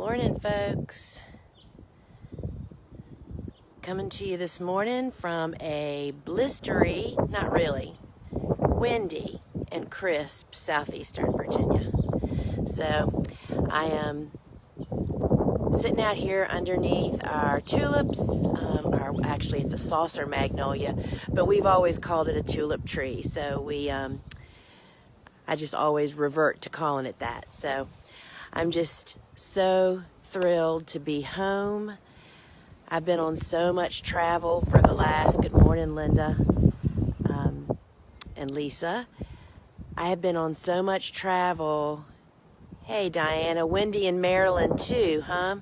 Morning, folks. Coming to you this morning from a blistery, not really, windy and crisp southeastern Virginia. So I am sitting out here underneath our tulips. Actually, it's a saucer magnolia, but we've always called it a tulip tree. So I just always revert to calling it that. So I'm just so thrilled to be home. I've been on so much travel for the last, good morning, Linda and Lisa. I have been on so much travel. Hey, Diana, Wendy in Maryland too, huh?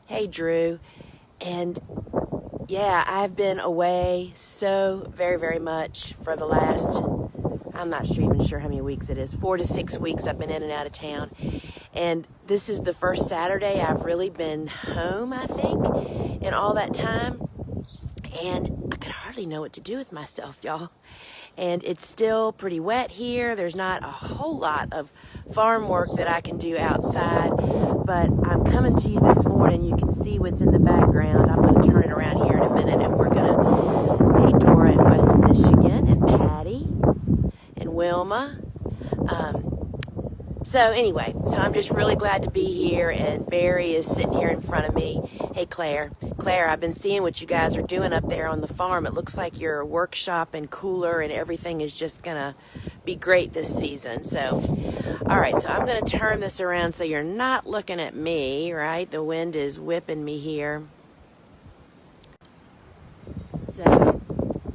Hey, Drew. And yeah, I've been away so very, very much for the last, I'm not even sure how many weeks it is, 4 to 6 weeks I've been in and out of town. And this is the first Saturday I've really been home, I think, in all that time. And I could hardly know what to do with myself, y'all. And it's still pretty wet here. There's not a whole lot of farm work that I can do outside. But I'm coming to you this morning. You can see what's in the background. I'm going to turn it around here in a minute. And we're going to, hey, Dora in West Michigan, and Patty, and Wilma. So anyway, I'm just really glad to be here, and Barry is sitting here in front of me. Hey, Claire, I've been seeing what you guys are doing up there on the farm. It looks like your workshop and cooler and everything is just gonna be great this season. So, all right, so I'm gonna turn this around so you're not looking at me, right? The wind is whipping me here. So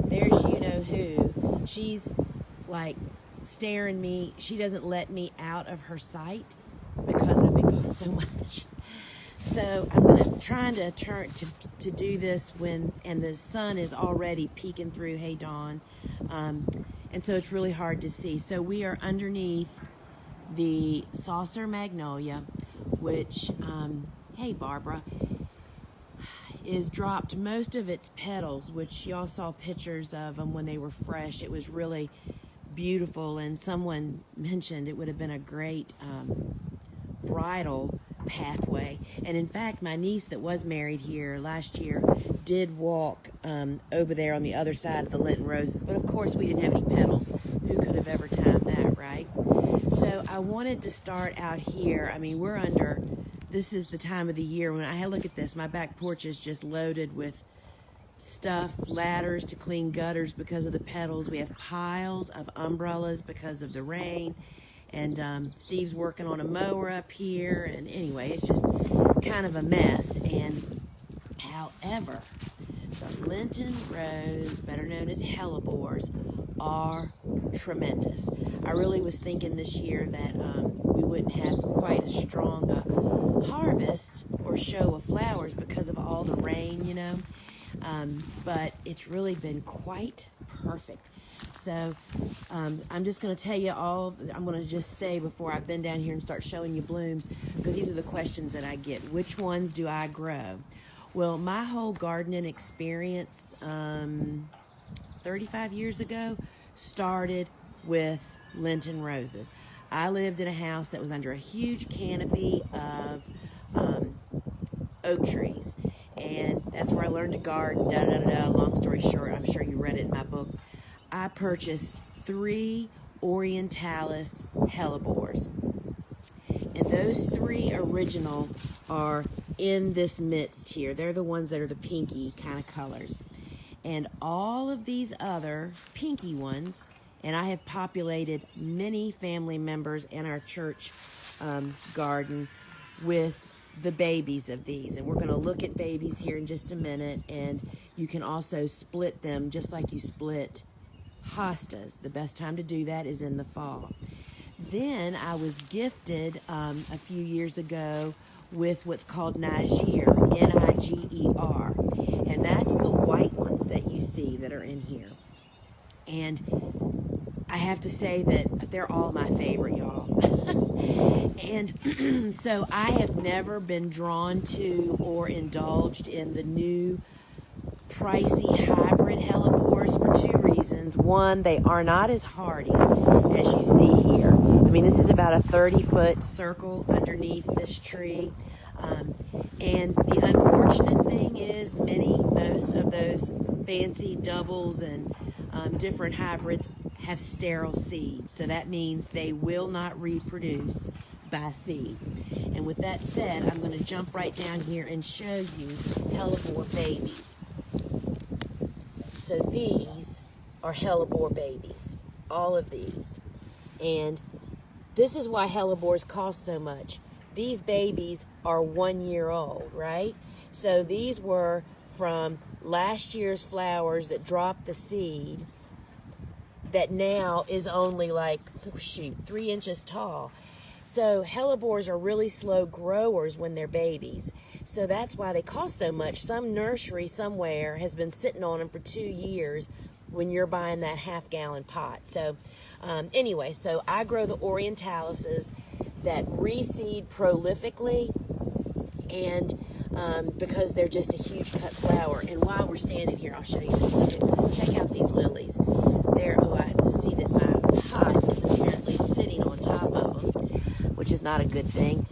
there's you-know-who. She's like staring me. She doesn't let me out of her sight because I've been gone so much. So I'm trying to turn to do this and the sun is already peeking through. Hey, Dawn. And so it's really hard to see. So we are underneath the saucer magnolia, which, hey, Barbara, is dropped most of its petals, which y'all saw pictures of them when they were fresh. It was really beautiful, and someone mentioned it would have been a great bridal pathway. And in fact, my niece that was married here last year did walk over there on the other side of the Lenten roses, but of course we didn't have any petals. Who could have ever timed that, right? So I wanted to start out here. I mean, this is the time of the year when I look at this, my back porch is just loaded with stuff, ladders to clean gutters because of the petals. We have piles of umbrellas because of the rain. And Steve's working on a mower up here. And anyway, it's just kind of a mess. And however, the Lenten rose, better known as Hellebores, are tremendous. I really was thinking this year that we wouldn't have quite as strong a harvest or show of flowers because of all the rain, but it's really been quite perfect. So I'm just going to tell you all, I'm going to just say before I bend down here and start showing you blooms, because these are the questions that I get. Which ones do I grow? Well, my whole gardening experience 35 years ago started with Lenten roses. I lived in a house that was under a huge canopy of oak trees. And that's where I learned to garden, Long story short, I'm sure you read it in my books. I purchased 3 Orientalis Hellebores. And those 3 original are in this midst here. They're the ones that are the pinky kind of colors. And all of these other pinky ones, and I have populated many family members in our church garden with the babies of these. And we're going to look at babies here in just a minute. And you can also split them just like you split hostas. The best time to do that is in the fall. Then I was gifted a few years ago with what's called Niger, Niger. And that's the white ones that you see that are in here. And I have to say that they're all my favorite, y'all. And so I have never been drawn to or indulged in the new pricey hybrid hellebores for 2 reasons. One, they are not as hardy as you see here. I mean, this is about a 30-foot circle underneath this tree. And the unfortunate thing is most of those fancy doubles and different hybrids have sterile seeds. So that means they will not reproduce by seed. And with that said, I'm going to jump right down here and show you hellebore babies. So these are hellebore babies, all of these. And this is why hellebores cost so much. These babies are 1 year old, right? So these were from last year's flowers that dropped the seed that now is only like, 3 inches tall. So hellebores are really slow growers when they're babies. So that's why they cost so much. Some nursery somewhere has been sitting on them for 2 years when you're buying that half-gallon pot. So anyway, so I grow the orientalises that reseed prolifically, and because they're just a huge cut flower. And while we're standing here, I'll show you this too. Check out these lilies. I see that my pot is apparently sitting on top of them, which is not a good thing.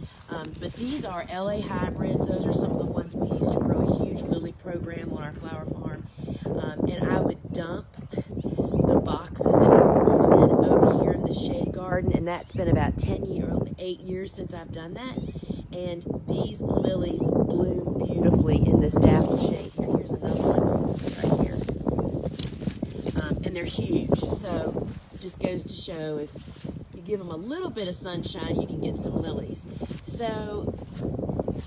But these are LA hybrids. Those are some of the ones we used to grow a huge lily program on our flower farm. And I would dump the boxes that we grew them in over here in the shade garden, and that's been about 8 years since I've done that. And these lilies bloom beautifully in this dapple shade. Here's another one right here. And they're huge. So it just goes to show if you give them a little bit of sunshine, you can get some lilies. So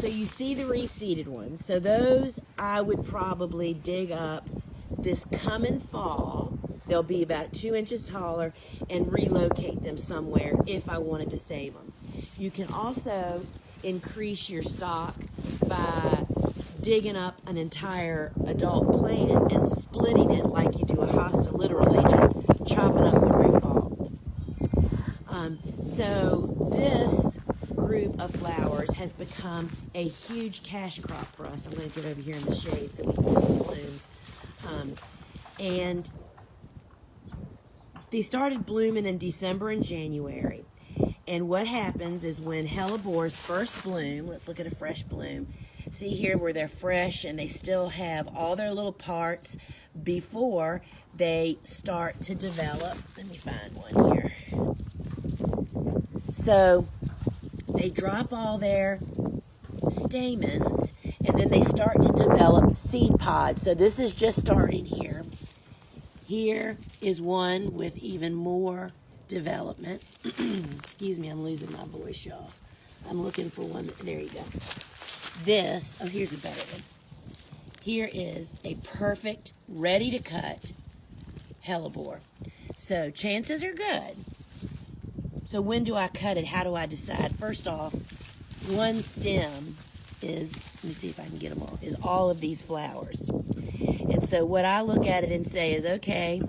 you see the reseeded ones. So those I would probably dig up this coming fall. They'll be about 2 inches taller, and relocate them somewhere if I wanted to save them. You can also increase your stock by digging up an entire adult plant and splitting it like you do a hosta, literally just chopping up the root ball. So this group of flowers has become a huge cash crop for us. I'm going to get over here in the shade so we can get the blooms. And they started blooming in December and January. And what happens is when hellebores first bloom, let's look at a fresh bloom. See here where they're fresh and they still have all their little parts before they start to develop. Let me find one here. So they drop all their stamens and then they start to develop seed pods. So this is just starting here. Here is one with even more development. Excuse me, I'm losing my voice, y'all. I'm looking for one. There you go. This, oh, here's a better one. Here is a perfect, ready to cut hellebore. So chances are good. So when do I cut it? How do I decide? First off, one stem is, let me see if I can get them all, is all of these flowers. And so what I look at it and say is, okay,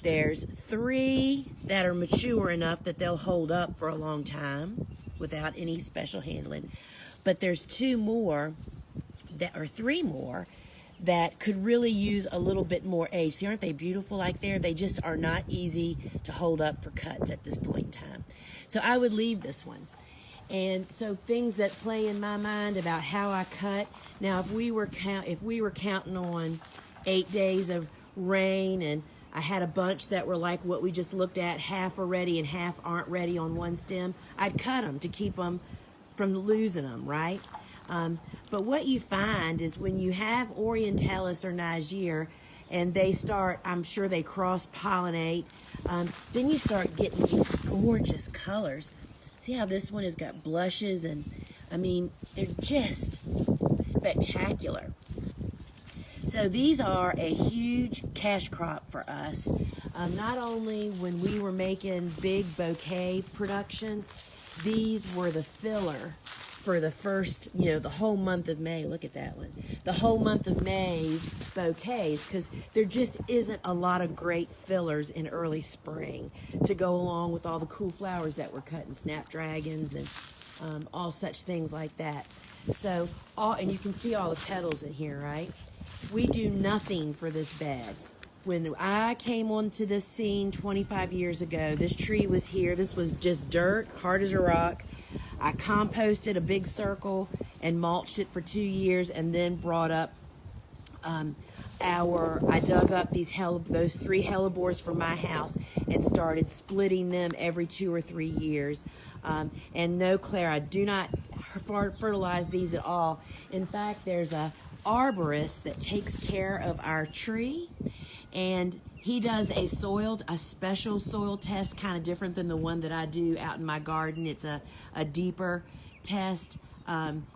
there's 3 that are mature enough that they'll hold up for a long time without any special handling. But there's 2 more, that or 3 more, that could really use a little bit more age. See, aren't they beautiful like there? They just are not easy to hold up for cuts at this point in time. So I would leave this one. And so things that play in my mind about how I cut. Now, if we were counting on 8 days of rain, and I had a bunch that were like what we just looked at, half are ready and half aren't ready on one stem, I'd cut them to keep them from losing them, right? But what you find is when you have Orientalis or Niger and they start, I'm sure they cross-pollinate, then you start getting these gorgeous colors. See how this one has got blushes, and I mean, they're just spectacular. So these are a huge cash crop for us. Not only when we were making big bouquet production, these were the filler for the first, the whole month of May. Look at that one. The whole month of May's bouquets, because there just isn't a lot of great fillers in early spring to go along with all the cool flowers that we're cutting, snapdragons and all such things like that. So, and you can see all the petals in here, right? We do nothing for this bed. When I came onto this scene 25 years ago, this tree was here. This was just dirt, hard as a rock. I composted a big circle and mulched it for 2 years, and then brought up I dug up those 3 hellebores from my house and started splitting them every 2 or 3 years. And no, Claire, I do not fertilize these at all. In fact, there's a arborist that takes care of our tree, and he does a special soil test, kind of different than the one that I do out in my garden. It's a deeper test.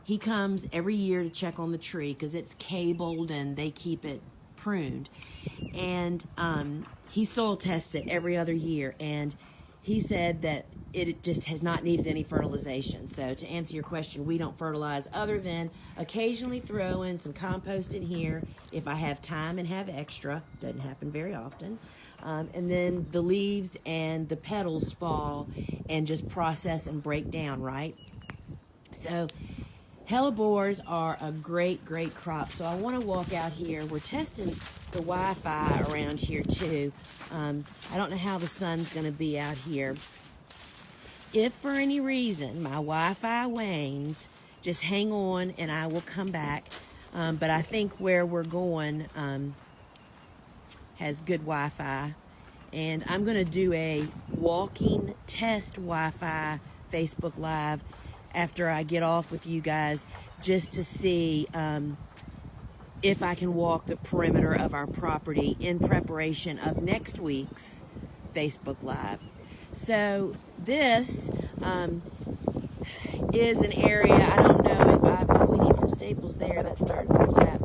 He comes every year to check on the tree because it's cabled and they keep it pruned. And he soil tests it every other year. And he said that it just has not needed any fertilization. So to answer your question, we don't fertilize other than occasionally throw in some compost in here if I have time and have extra. Doesn't happen very often. And then the leaves and the petals fall and just process and break down, right? So hellebores are a great, great crop. So I want to walk out here. We're testing the Wi-Fi around here too. I don't know how the sun's going to be out here. If for any reason my Wi-Fi wanes, just hang on and I will come back. But I think where we're going has good Wi-Fi. And I'm going to do a walking test Wi-Fi Facebook Live after I get off with you guys, just to see if I can walk the perimeter of our property in preparation of next week's Facebook Live. So this is an area, I don't know if we need some staples there, that's starting to flap.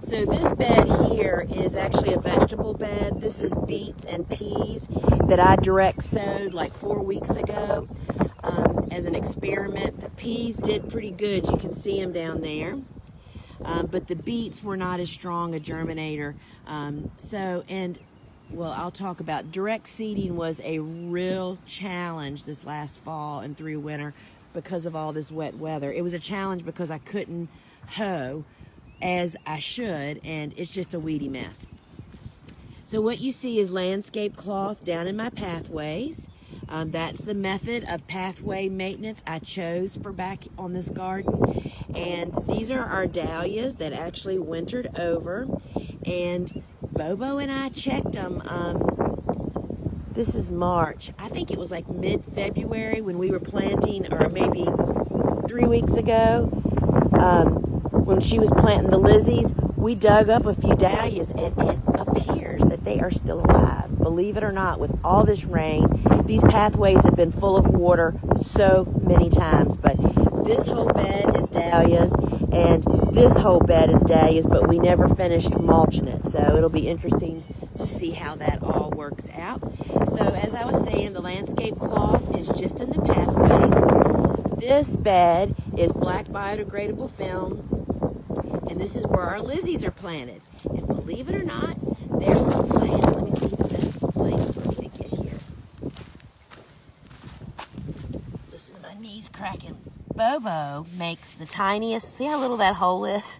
So this bed here is actually a vegetable bed. This is beets and peas that I direct sowed like 4 weeks ago as an experiment. The peas did pretty good. You can see them down there. But the beets were not as strong a germinator. Well, I'll talk about direct seeding was a real challenge this last fall and through winter because of all this wet weather. It was a challenge because I couldn't hoe as I should, and it's just a weedy mess. So what you see is landscape cloth down in my pathways. That's the method of pathway maintenance I chose for back on this garden. And these are our dahlias that actually wintered over. And Bobo and I checked them. This is March. I think it was like mid-February when we were planting, or maybe 3 weeks ago, when she was planting the lizzies. We dug up a few dahlias, and it appears that they are still alive. Believe it or not, with all this rain, these pathways have been full of water so many times. But this whole bed is dahlias, and this whole bed is dahlias, but we never finished mulching it. So it'll be interesting to see how that all works out. So as I was saying, the landscape cloth is just in the pathways. This bed is black biodegradable film. And this is where our lizzies are planted. And believe it or not, there's the plants. Let me see the best place for me to get here. Listen to my knees cracking. Bobo makes the tiniest, see how little that hole is?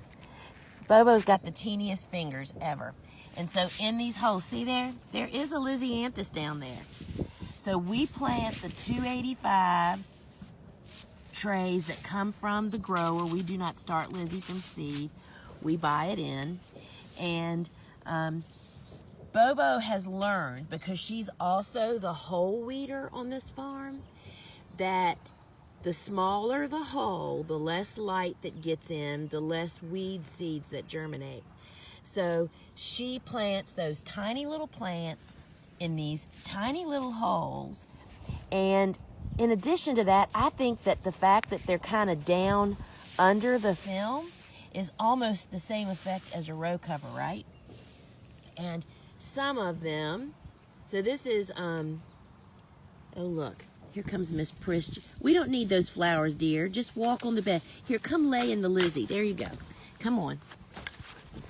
Bobo's got the teeniest fingers ever. And so in these holes, see there is a Lizzianthus down there. So we plant the 285s trays that come from the grower. We do not start Lizzie from seed. We buy it in. And Bobo has learned, because she's also the hole weeder on this farm, that the smaller the hole, the less light that gets in, the less weed seeds that germinate. So she plants those tiny little plants in these tiny little holes. And in addition to that, I think that the fact that they're kind of down under the film is almost the same effect as a row cover, right? And some of them, so this is, oh look, here comes Miss Prish. We don't need those flowers, dear. Just walk on the bed. Here, come lay in the Lizzie. There you go. Come on.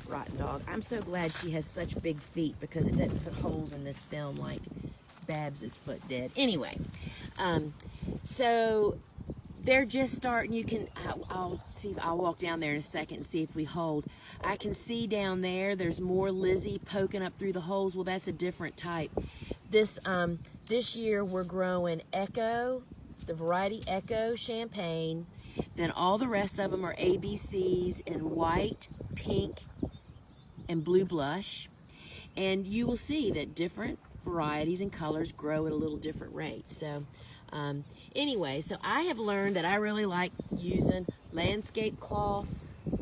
Rotten dog. I'm so glad she has such big feet because it doesn't put holes in this film like Babs's foot did. Anyway, so they're just starting. You can, I'll see, I'll walk down there in a second and see if we hold. I can see down there, there's more Lizzie poking up through the holes. Well, that's a different type. This year we're growing Echo, the variety Echo Champagne. Then all the rest of them are ABCs in white, pink, and blue blush. And you will see that different varieties and colors grow at a little different rate. So anyway, so I have learned that I really like using landscape cloth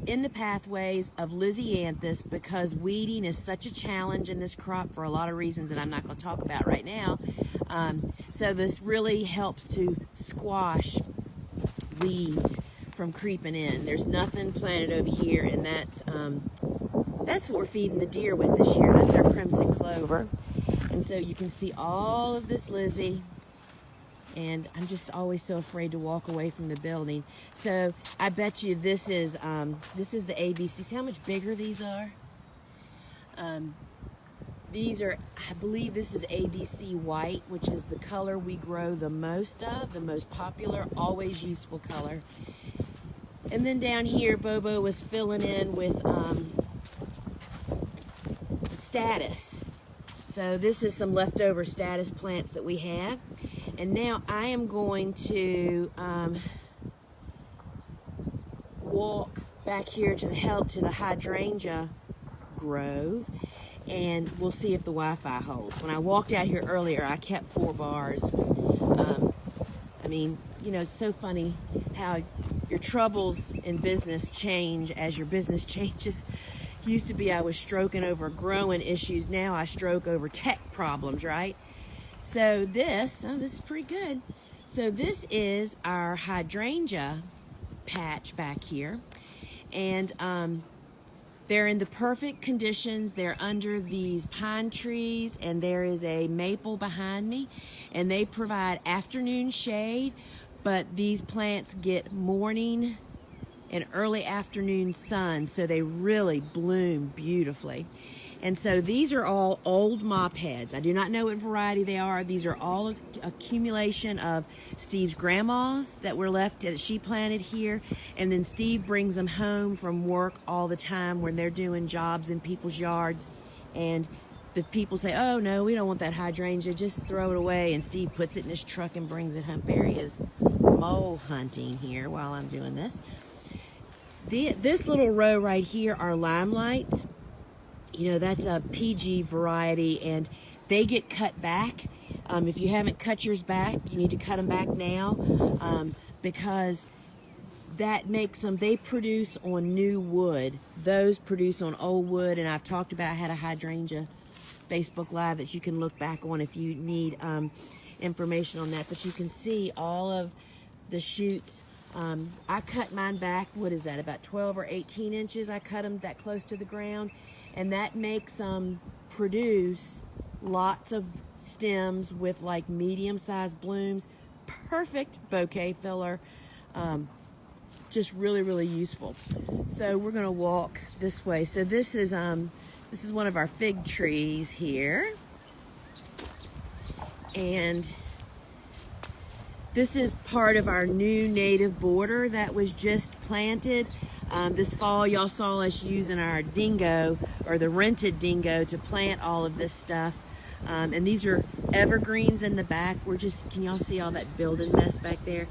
in the pathways of Lysianthus because weeding is such a challenge in this crop for a lot of reasons that I'm not going to talk about right now. So this really helps to squash weeds from creeping in. There's nothing planted over here, and that's what we're feeding the deer with this year. That's our crimson clover. And so you can see all of this Lizzie, and I'm just always so afraid to walk away from the building. So I bet you this is the ABC. See how much bigger these are? These are, I believe this is ABC white, which is the color we grow the most of, the most popular, always useful color. And then down here, Bobo was filling in with status. So this is some leftover status plants that we have. And now I am going to walk back here to the hydrangea grove, and we'll see if the Wi-Fi holds. When I walked out here earlier, I kept 4 bars. I mean, you know, it's so funny how your troubles in business change as your business changes. Used to be I was stroking over growing issues. Now I stroke over tech problems, right? So this is pretty good. So this is our hydrangea patch back here. And they're in the perfect conditions. They're under these pine trees, and there is a maple behind me. And they provide afternoon shade, but these plants get morning and early afternoon sun, so they really bloom beautifully. And so these are all old mop heads. I do not know what variety they are. These are all accumulation of Steve's grandmas that were left, that she planted here. And then Steve brings them home from work all the time when they're doing jobs in people's yards. And the people say, oh no, we don't want that hydrangea, just throw it away. And Steve puts it in his truck and brings it home. Barry is mole hunting here while I'm doing this. This little row right here are limelights. You know, that's a PG variety, and they get cut back. If you haven't cut yours back, you need to cut them back now, because that makes them, they produce on new wood. Those produce on old wood, and I've talked about, I had a hydrangea Facebook Live that you can look back on if you need information on that. But you can see all of the shoots. I cut mine back, what is that, about 12 or 18 inches. I cut them that close to the ground. And that makes them produce lots of stems with like medium-sized blooms. Perfect bouquet filler. Just really, really useful. So we're going to walk this way. So this is one of our fig trees here. And this is part of our new native border that was just planted. This fall, y'all saw us using our dingo, or the rented dingo, to plant all of this stuff. And these are evergreens in the back. Can y'all see all that building mess back there?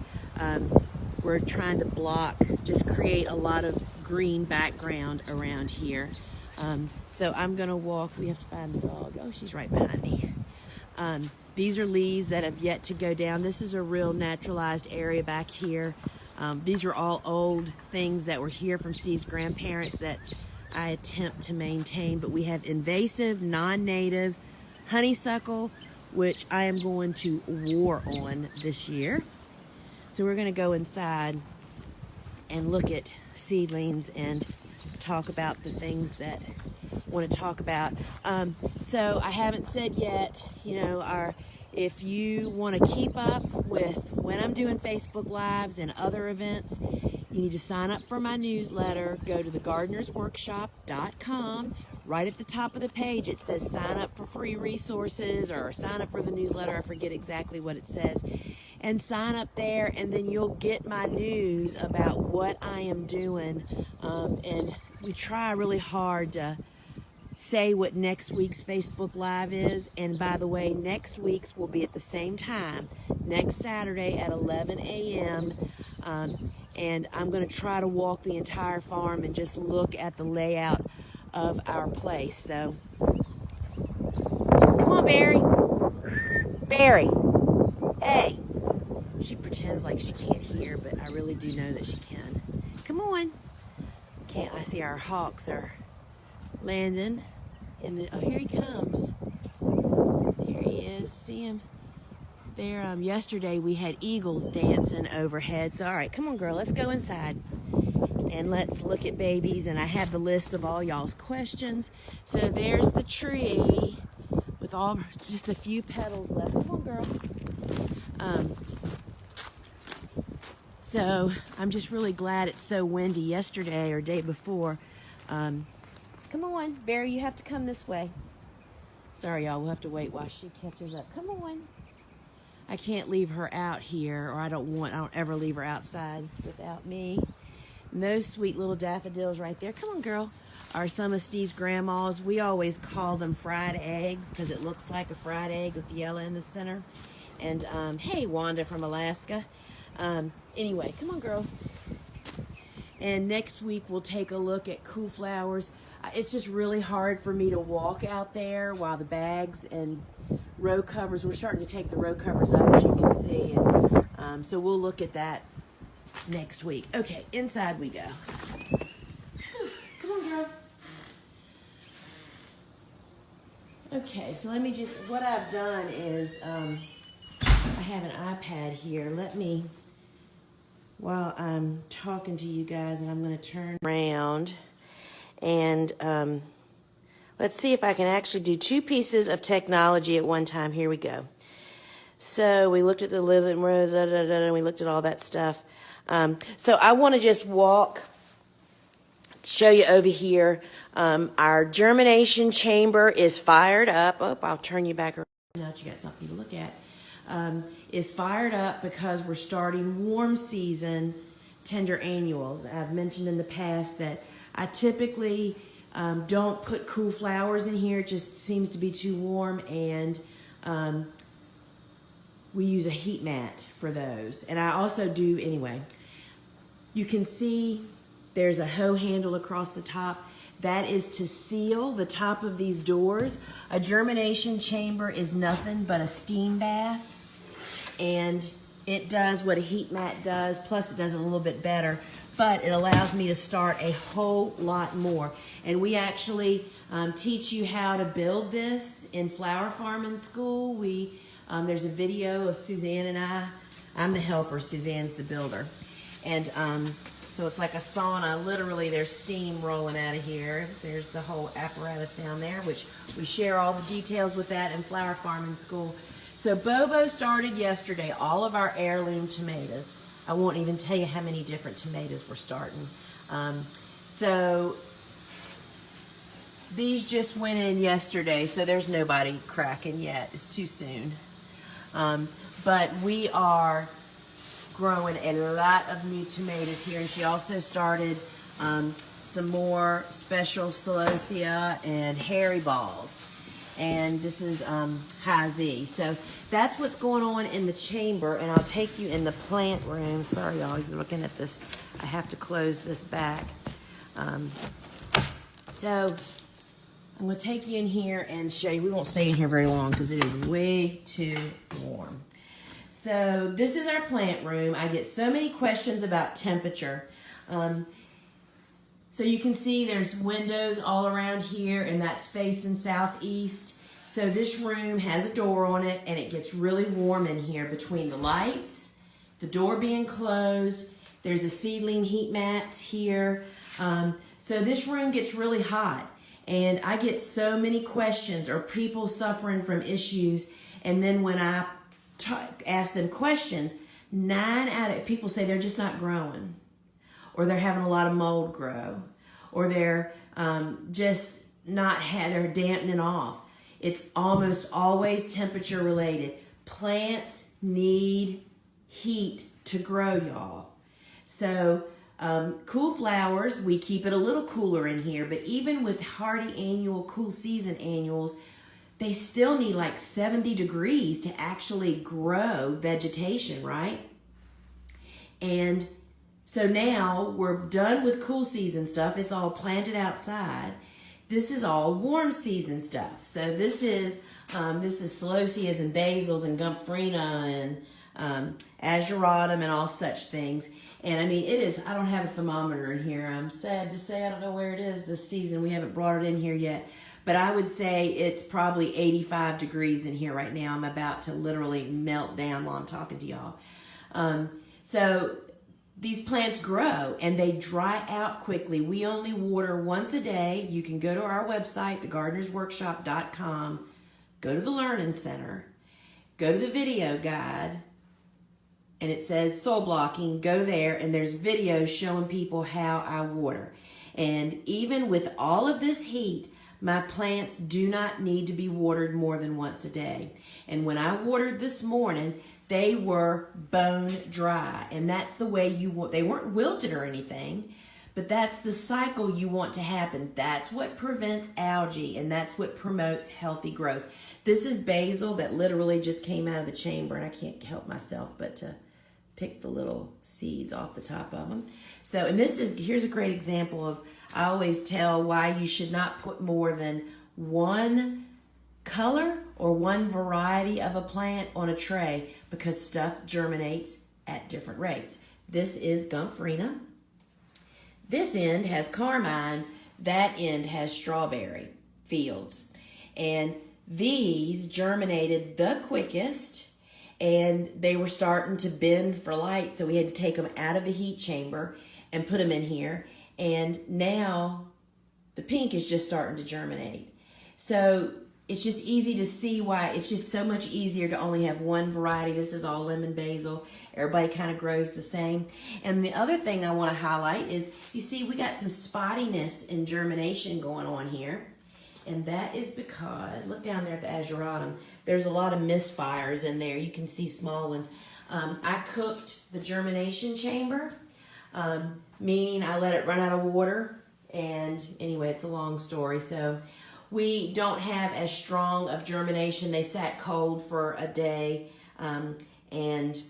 We're trying to just create a lot of green background around here. So I'm gonna walk. We have to find the dog. Oh, she's right behind me. These are leaves that have yet to go down. This is a real naturalized area back here. These are all old things that were here from Steve's grandparents that I attempt to maintain, but we have invasive, non-native honeysuckle, which I am going to war on this year. So we're going to go inside and look at seedlings and talk about the things that I want to talk about. So I haven't said yet, you know, if you want to keep up with when I'm doing Facebook Lives and other events, you need to sign up for my newsletter. Go to thegardenersworkshop.com. Right at the top of the page, it says sign up for free resources or sign up for the newsletter. I forget exactly what it says. and sign up there, and then you'll get my news about what I am doing. And we try really hard to say what next week's Facebook Live is. And by the way, next week's will be at the same time, next Saturday at 11 a.m. And I'm going to try to walk the entire farm and just look at the layout of our place. So, come on, Barry. Barry. Hey. She pretends like she can't hear, but I really do know that she can. Come on. I see our hawks are landing. Oh, here he comes. There he is. See him? There. Yesterday we had eagles dancing overhead. So, all right, come on, girl. Let's go inside. And let's look at babies. And I have the list of all y'all's questions. So there's the tree with just a few petals left. Come on, girl. So I'm just really glad it's so windy. Yesterday or day before. Come on, Barry, you have to come this way. Sorry, y'all, we'll have to wait while she catches up. Come on. I can't leave her out here, or I don't ever leave her outside without me. And those sweet little daffodils right there, come on, girl, are some of Steve's grandma's. We always call them fried eggs because it looks like a fried egg with yellow in the center. And hey, Wanda from Alaska. Anyway, come on, girl. And next week we'll take a look at cool flowers. It's just really hard for me to walk out there while the bags and row covers, we're starting to take the row covers up, as you can see. And so we'll look at that next week. Okay, inside we go. Whew. Come on, girl. Okay, so what I've done is, I have an iPad here. While I'm talking to you guys, and I'm going to turn around and let's see if I can actually do two pieces of technology at one time. Here we go. So we looked at the living room, and we looked at all that stuff. So I want to just show you over here. Our germination chamber is fired up. Oh, I'll turn you back around now that you got something to look at. Is fired up because we're starting warm season tender annuals. I've mentioned in the past that I typically don't put cool flowers in here. It just seems to be too warm, and we use a heat mat for those. And I also do, anyway, you can see there's a hoe handle across the top. That is to seal the top of these doors. A germination chamber is nothing but a steam bath, and it does what a heat mat does, plus it does it a little bit better, but it allows me to start a whole lot more. And we actually teach you how to build this in flower farming school. There's a video of Suzanne and I. I'm the helper, Suzanne's the builder. And so it's like a sauna. Literally, there's steam rolling out of here. There's the whole apparatus down there, which we share all the details with that in flower farming school. So Bobo started yesterday all of our heirloom tomatoes. I won't even tell you how many different tomatoes we're starting. So these just went in yesterday, so there's nobody cracking yet. It's too soon. But we are growing a lot of new tomatoes here, and she also started some more special celosia and hairy balls. And this is high Z. So that's what's going on in the chamber, and I'll take you in the plant room. Sorry, y'all, you're looking at this. I have to close this back. So I'm going to take you in here and show you. We won't stay in here very long because it is way too warm. So this is our plant room. I get so many questions about temperature. So you can see there's windows all around here, and that's facing southeast. So this room has a door on it, and it gets really warm in here between the lights, the door being closed. There's a seedling heat mats here. So this room gets really hot, and I get so many questions or people suffering from issues. And then when I ask them questions, 9 out of people say they're just not growing, or they're having a lot of mold grow, or they're just they're dampening off. It's almost always temperature related. Plants need heat to grow, y'all. So cool flowers, we keep it a little cooler in here, but even with hardy annual, cool season annuals, they still need like 70 degrees to actually grow vegetation, right? And so now we're done with cool season stuff. It's all planted outside. This is all warm season stuff. So this is celoseas and basils and gomphrena and ageratum and all such things. And I mean, it is, I don't have a thermometer in here. I'm sad to say I don't know where it is this season. We haven't brought it in here yet. But I would say it's probably 85 degrees in here right now. I'm about to literally melt down while I'm talking to y'all. So these plants grow and they dry out quickly. We only water once a day. You can go to our website, thegardenersworkshop.com, go to the Learning Center, go to the video guide, and it says soil blocking. Go there and there's videos showing people how I water. And even with all of this heat, my plants do not need to be watered more than once a day. And when I watered this morning, they were bone dry. And that's the way you want, they weren't wilted or anything, but that's the cycle you want to happen. That's what prevents algae and that's what promotes healthy growth. This is basil that literally just came out of the chamber, and I can't help myself but to pick the little seeds off the top of them. So, and here's a great example of, I always tell why you should not put more than one color or one variety of a plant on a tray, because stuff germinates at different rates. This is gomphrena. This end has carmine. That end has strawberry fields. And these germinated the quickest, and they were starting to bend for light, so we had to take them out of the heat chamber and put them in here. And now the pink is just starting to germinate. So it's just easy to see why it's just so much easier to only have one variety. This is all lemon basil. Everybody kind of grows the same. And the other thing I want to highlight is, you see we got some spottiness in germination going on here. And that is because, look down there at the ageratum, there's a lot of misfires in there. You can see small ones. I cooked the germination chamber, meaning I let it run out of water. And anyway, it's a long story. So we don't have as strong of germination. They sat cold for a day, and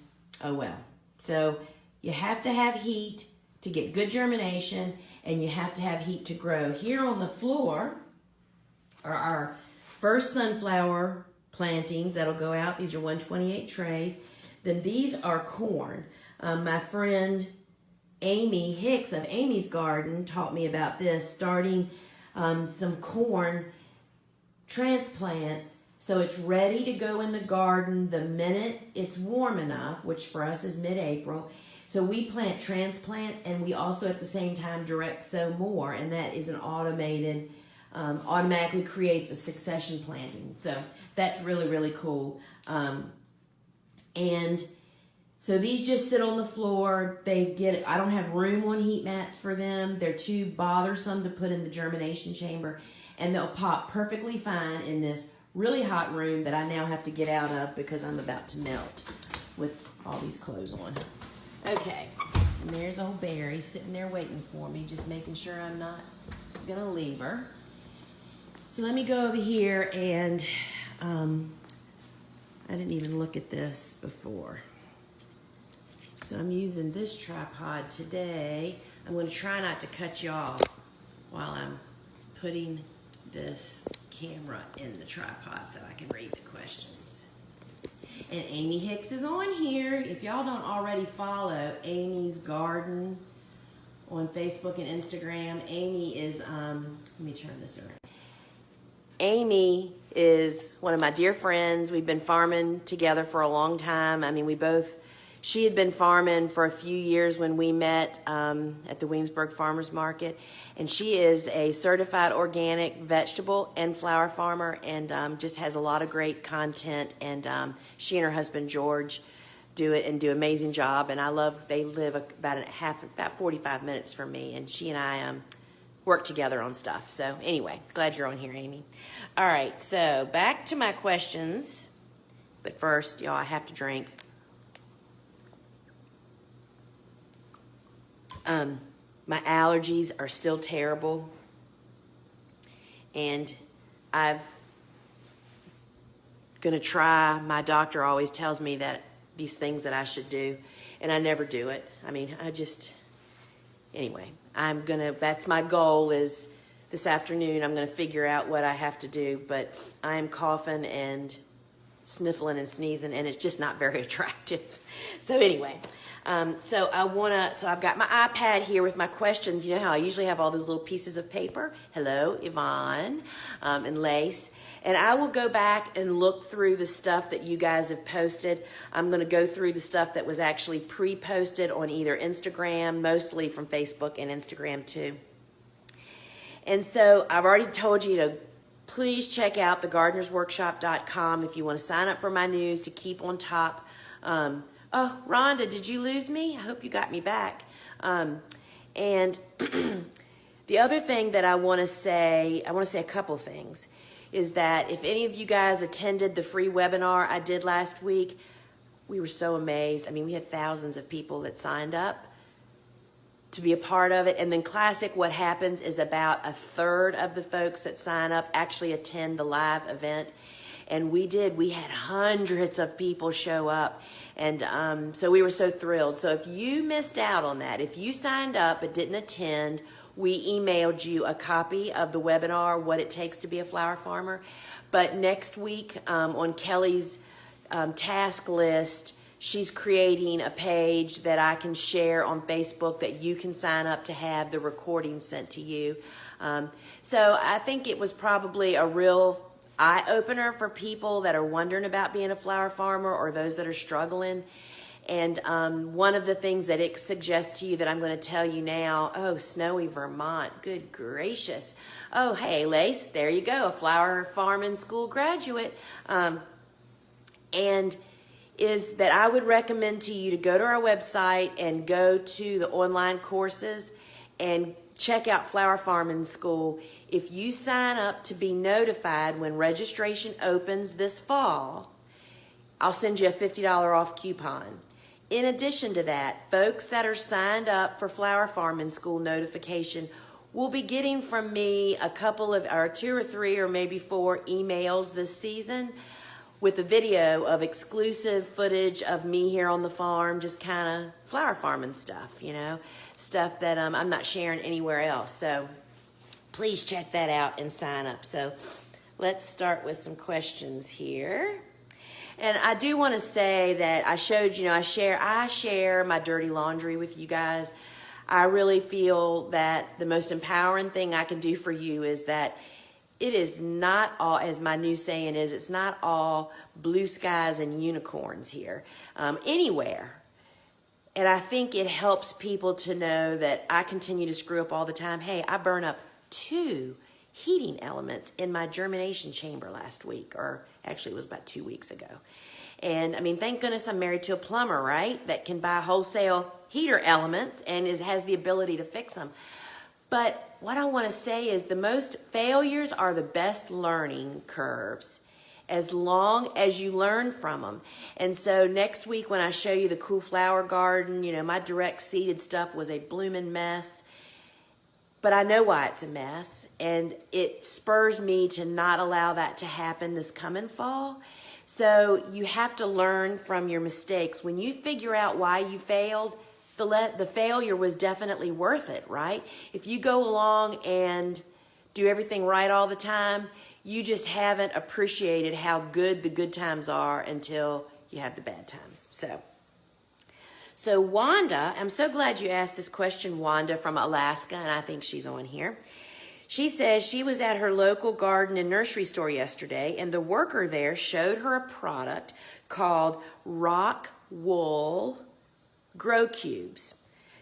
oh well. So you have to have heat to get good germination, and you have to have heat to grow. Here on the floor are our first sunflower plantings that'll go out. These are 128 trays. Then these are corn. My friend Amy Hicks of Amy's Garden taught me about this, starting some corn transplants so it's ready to go in the garden the minute it's warm enough, which for us is mid-April. So we plant transplants, and we also at the same time direct sow more, and that is an automated, automatically creates a succession planting. So that's really, really cool. And so these just sit on the floor. I don't have room on heat mats for them. They're too bothersome to put in the germination chamber, and they'll pop perfectly fine in this really hot room that I now have to get out of because I'm about to melt with all these clothes on. Okay, and there's old Barry sitting there waiting for me, just making sure I'm not gonna leave her. So let me go over here, and I didn't even look at this before. So I'm using this tripod today. I'm going to try not to cut you off while I'm putting this camera in the tripod so I can read the questions. And Amy Hicks is on here. If y'all don't already follow Amy's Garden on Facebook and Instagram, Amy is, let me turn this around. Amy is one of my dear friends. We've been farming together for a long time. I mean, she had been farming for a few years when we met at the Williamsburg Farmers Market. And she is a certified organic vegetable and flower farmer, and just has a lot of great content. And she and her husband, George, do an amazing job. And they live about 45 minutes from me. And she and I work together on stuff. So anyway, glad you're on here, Amy. All right, so back to my questions. But first, y'all, I have to drink. My allergies are still terrible. And I've going to try. My doctor always tells me that these things that I should do, and I never do it. I mean, anyway, that's my goal is this afternoon, I'm going to figure out what I have to do, but I am coughing and sniffling and sneezing, and it's just not very attractive. So anyway, so I've got my iPad here with my questions. You know how I usually have all those little pieces of paper? Hello, Yvonne, and Lace. And I will go back and look through the stuff that you guys have posted. I'm going to go through the stuff that was actually pre-posted on either Instagram, mostly from Facebook and Instagram too. And so I've already told you to please check out thegardenersworkshop.com if you want to sign up for my news to keep on top. Oh, Rhonda, did you lose me? I hope you got me back. And the other thing that I want to say a couple things, is that if any of you guys attended the free webinar I did last week, we were so amazed. I mean, we had thousands of people that signed up to be a part of it. And then Classic, what happens is about a third of the folks that sign up actually attend the live event. And we had hundreds of people show up. And so we were so thrilled. So if you missed out on that, if you signed up but didn't attend, we emailed you a copy of the webinar, What It Takes to Be a Flower Farmer. But next week on Kelly's task list, she's creating a page that I can share on Facebook that you can sign up to have the recording sent to you. So I think it was probably a real eye-opener for people that are wondering about being a flower farmer or those that are struggling. And one of the things that it suggests to you that I'm going to tell you now, oh, snowy Vermont, good gracious. Oh, hey, Lace, there you go, a flower farming school graduate. And is that I would recommend to you to go to our website and go to the online courses and check out Flower Farming School. If you sign up to be notified when registration opens this fall, I'll send you a $50 off coupon. In addition to that, folks that are signed up for Flower Farming School notification will be getting from me a couple of, or 2 or 3 or maybe 4 emails this season with a video of exclusive footage of me here on the farm, just kind of flower farming stuff, you know, stuff that I'm not sharing anywhere else. So please check that out and sign up. So let's start with some questions here. And I do want to say that I showed, you know, I share my dirty laundry with you guys. I really feel that the most empowering thing I can do for you is that it is not all, as my new saying is, it's not all blue skies and unicorns here, anywhere. And I think it helps people to know that I continue to screw up all the time. Hey, I burn up 2 heating elements in my germination chamber last week, or actually it was about 2 weeks ago. And I mean, thank goodness I'm married to a plumber, right? That can buy wholesale heater elements and has the ability to fix them. But what I want to say is the most failures are the best learning curves, as long as you learn from them. And so next week when I show you the cool flower garden, you know, my direct seeded stuff was a blooming mess. But I know why it's a mess, and it spurs me to not allow that to happen this coming fall. So you have to learn from your mistakes. When you figure out why you failed, the failure was definitely worth it, right? If you go along and do everything right all the time, you just haven't appreciated how good the good times are until you have the bad times. So Wanda, I'm so glad you asked this question, Wanda from Alaska, and I think she's on here. She says she was at her local garden and nursery store yesterday, and the worker there showed her a product called Rock Wool Grow Cubes,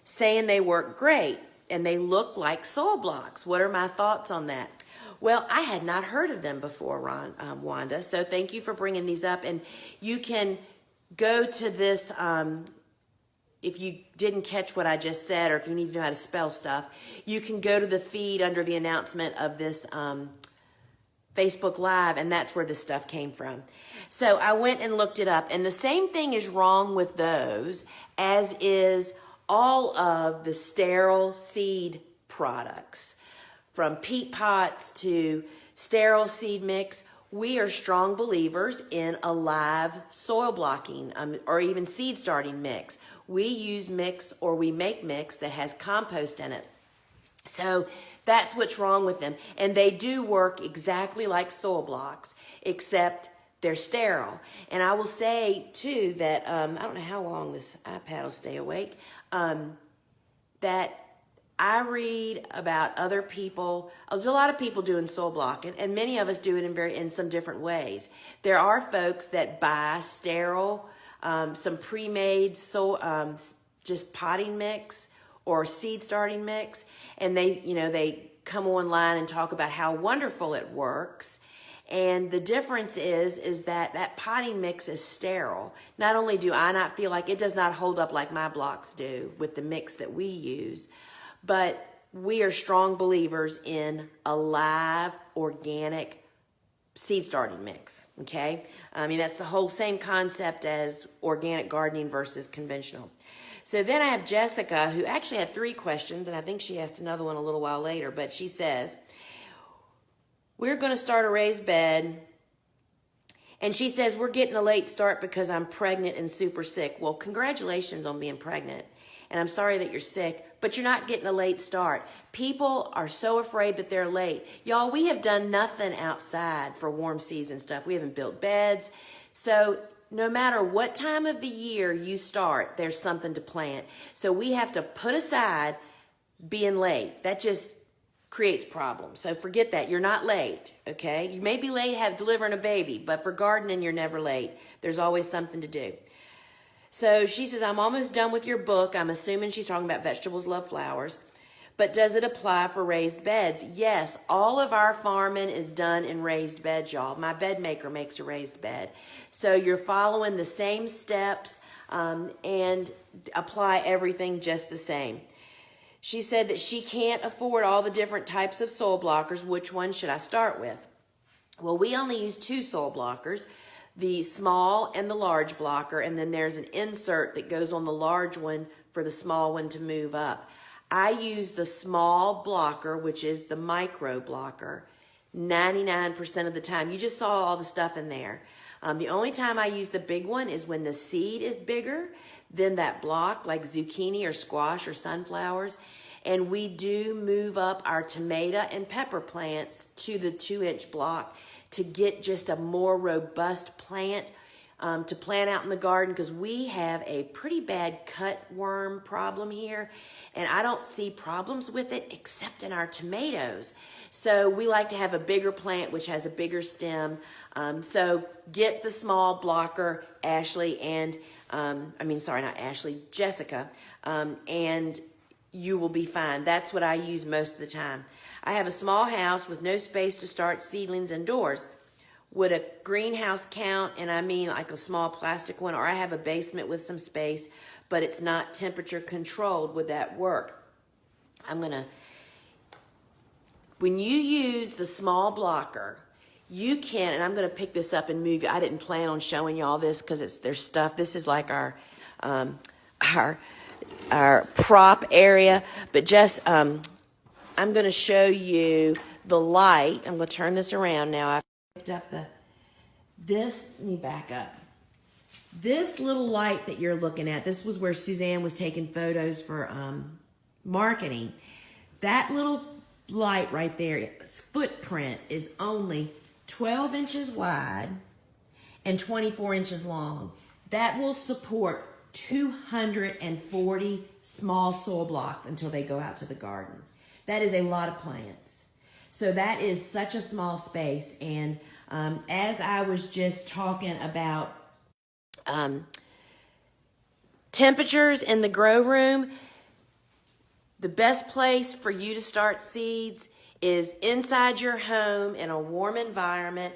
saying they work great and they look like soil blocks. What are my thoughts on that? Well, I had not heard of them before, Wanda, so thank you for bringing these up. And you can go to this, if you didn't catch what I just said, or if you need to know how to spell stuff, you can go to the feed under the announcement of this Facebook Live, and that's where this stuff came from. So I went and looked it up, and the same thing is wrong with those as is all of the sterile seed products, from peat pots to sterile seed mix. We are strong believers in a live soil blocking or even seed starting mix. We use mix, or we make mix that has compost in it. So that's what's wrong with them. And they do work exactly like soil blocks, except they're sterile. And I will say, too, that I don't know how long this iPad will stay awake, that I read about other people. There's a lot of people doing soil blocking, and many of us do it in some different ways. There are folks that buy sterile, some pre-made just potting mix or seed starting mix, and they come online and talk about how wonderful it works. And the difference is that potting mix is sterile. Not only do I not feel like it does not hold up like my blocks do with the mix that we use, but we are strong believers in a live, organic seed starting mix, okay? I mean, that's the whole same concept as organic gardening versus conventional. So then I have Jessica, who actually had 3 questions, and I think she asked another one a little while later, but she says, we're going to start a raised bed, and she says, we're getting a late start because I'm pregnant and super sick. Well, congratulations on being pregnant, and I'm sorry that you're sick, but you're not getting a late start. People are so afraid that they're late. Y'all, we have done nothing outside for warm season stuff. We haven't built beds. So no matter what time of the year you start, there's something to plant. So we have to put aside being late. That just creates problems. So forget that. You're not late, okay? You may be late delivering a baby, but for gardening, you're never late. There's always something to do. So she says, I'm almost done with your book. I'm assuming she's talking about Vegetables Love Flowers. But does it apply for raised beds? Yes, all of our farming is done in raised beds, y'all. My bed maker makes a raised bed. So you're following the same steps and apply everything just the same. She said that she can't afford all the different types of soil blockers. Which one should I start with? Well, we only use 2 soil blockers, the small and the large blocker, and then there's an insert that goes on the large one for the small one to move up. I use the small blocker, which is the micro blocker, 99% of the time. You just saw all the stuff in there. The only time I use the big one is when the seed is bigger than that block, like zucchini or squash or sunflowers. And we do move up our tomato and pepper plants to the 2-inch block to get just a more robust plant to plant out in the garden, because we have a pretty bad cutworm problem here, and I don't see problems with it except in our tomatoes. So we like to have a bigger plant which has a bigger stem. So get the small blocker, Ashley, and Jessica, and you will be fine. That's what I use most of the time. I have a small house with no space to start seedlings indoors. Would a greenhouse count? And I mean like a small plastic one, or I have a basement with some space, but it's not temperature controlled. Would that work? When you use the small blocker, you can, and I'm going to pick this up and move you. I didn't plan on showing you all this because there's stuff. This is like our prop area, but just I'm going to show you the light. I'm going to turn this around now. I picked up let me back up. This little light that you're looking at, this was where Suzanne was taking photos for marketing. That little light right there, its footprint is only 12 inches wide and 24 inches long. That will support 240 small soil blocks until they go out to the garden. That is a lot of plants. So that is such a small space. And as I was just talking about temperatures in the grow room, the best place for you to start seeds is inside your home in a warm environment.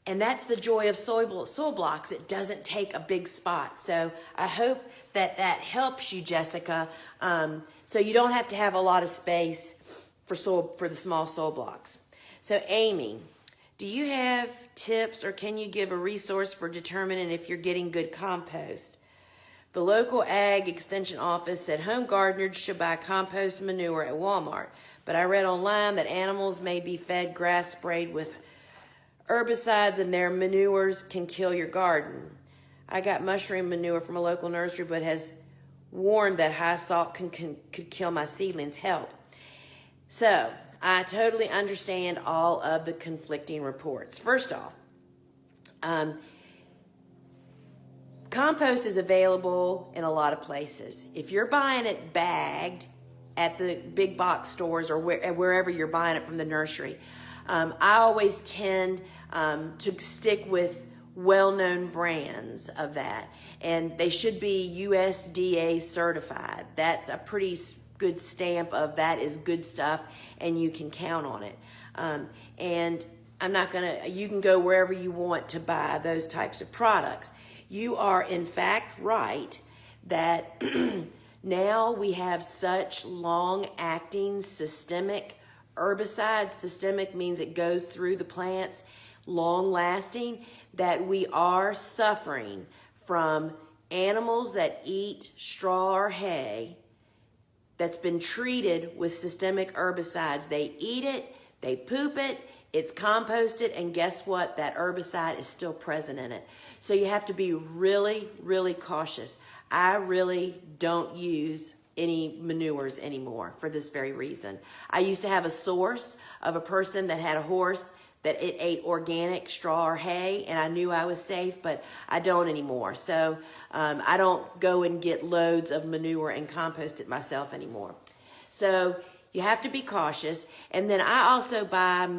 And that's the joy of soil blocks. It doesn't take a big spot. So I hope that helps you, Jessica. So you don't have to have a lot of space for the small soil blocks. So Amy, do you have tips or can you give a resource for determining if you're getting good compost? The local ag extension office said home gardeners should buy compost manure at Walmart, but I read online that animals may be fed grass sprayed with herbicides and their manures can kill your garden. I got mushroom manure from a local nursery, but has warned that high salt could kill my seedlings. Help. So I totally understand all of the conflicting reports. First off, compost is available in a lot of places. If you're buying it bagged at the big box stores or wherever you're buying it from the nursery, I always tend to stick with well-known brands of that. And they should be USDA certified. That's a pretty good stamp of that is good stuff and you can count on it. And you can go wherever you want to buy those types of products. You are in fact right that now we have such long-acting systemic herbicides. Systemic means it goes through the plants, long-lasting, that we are suffering from animals that eat straw or hay that's been treated with systemic herbicides. They eat it, they poop it, it's composted, and guess what? That herbicide is still present in it. So you have to be really, really cautious. I really don't use any manures anymore for this very reason. I used to have a source of a person that had a horse that it ate organic straw or hay, and I knew I was safe, but I don't anymore. So I don't go and get loads of manure and compost it myself anymore. So you have to be cautious. And then I also buy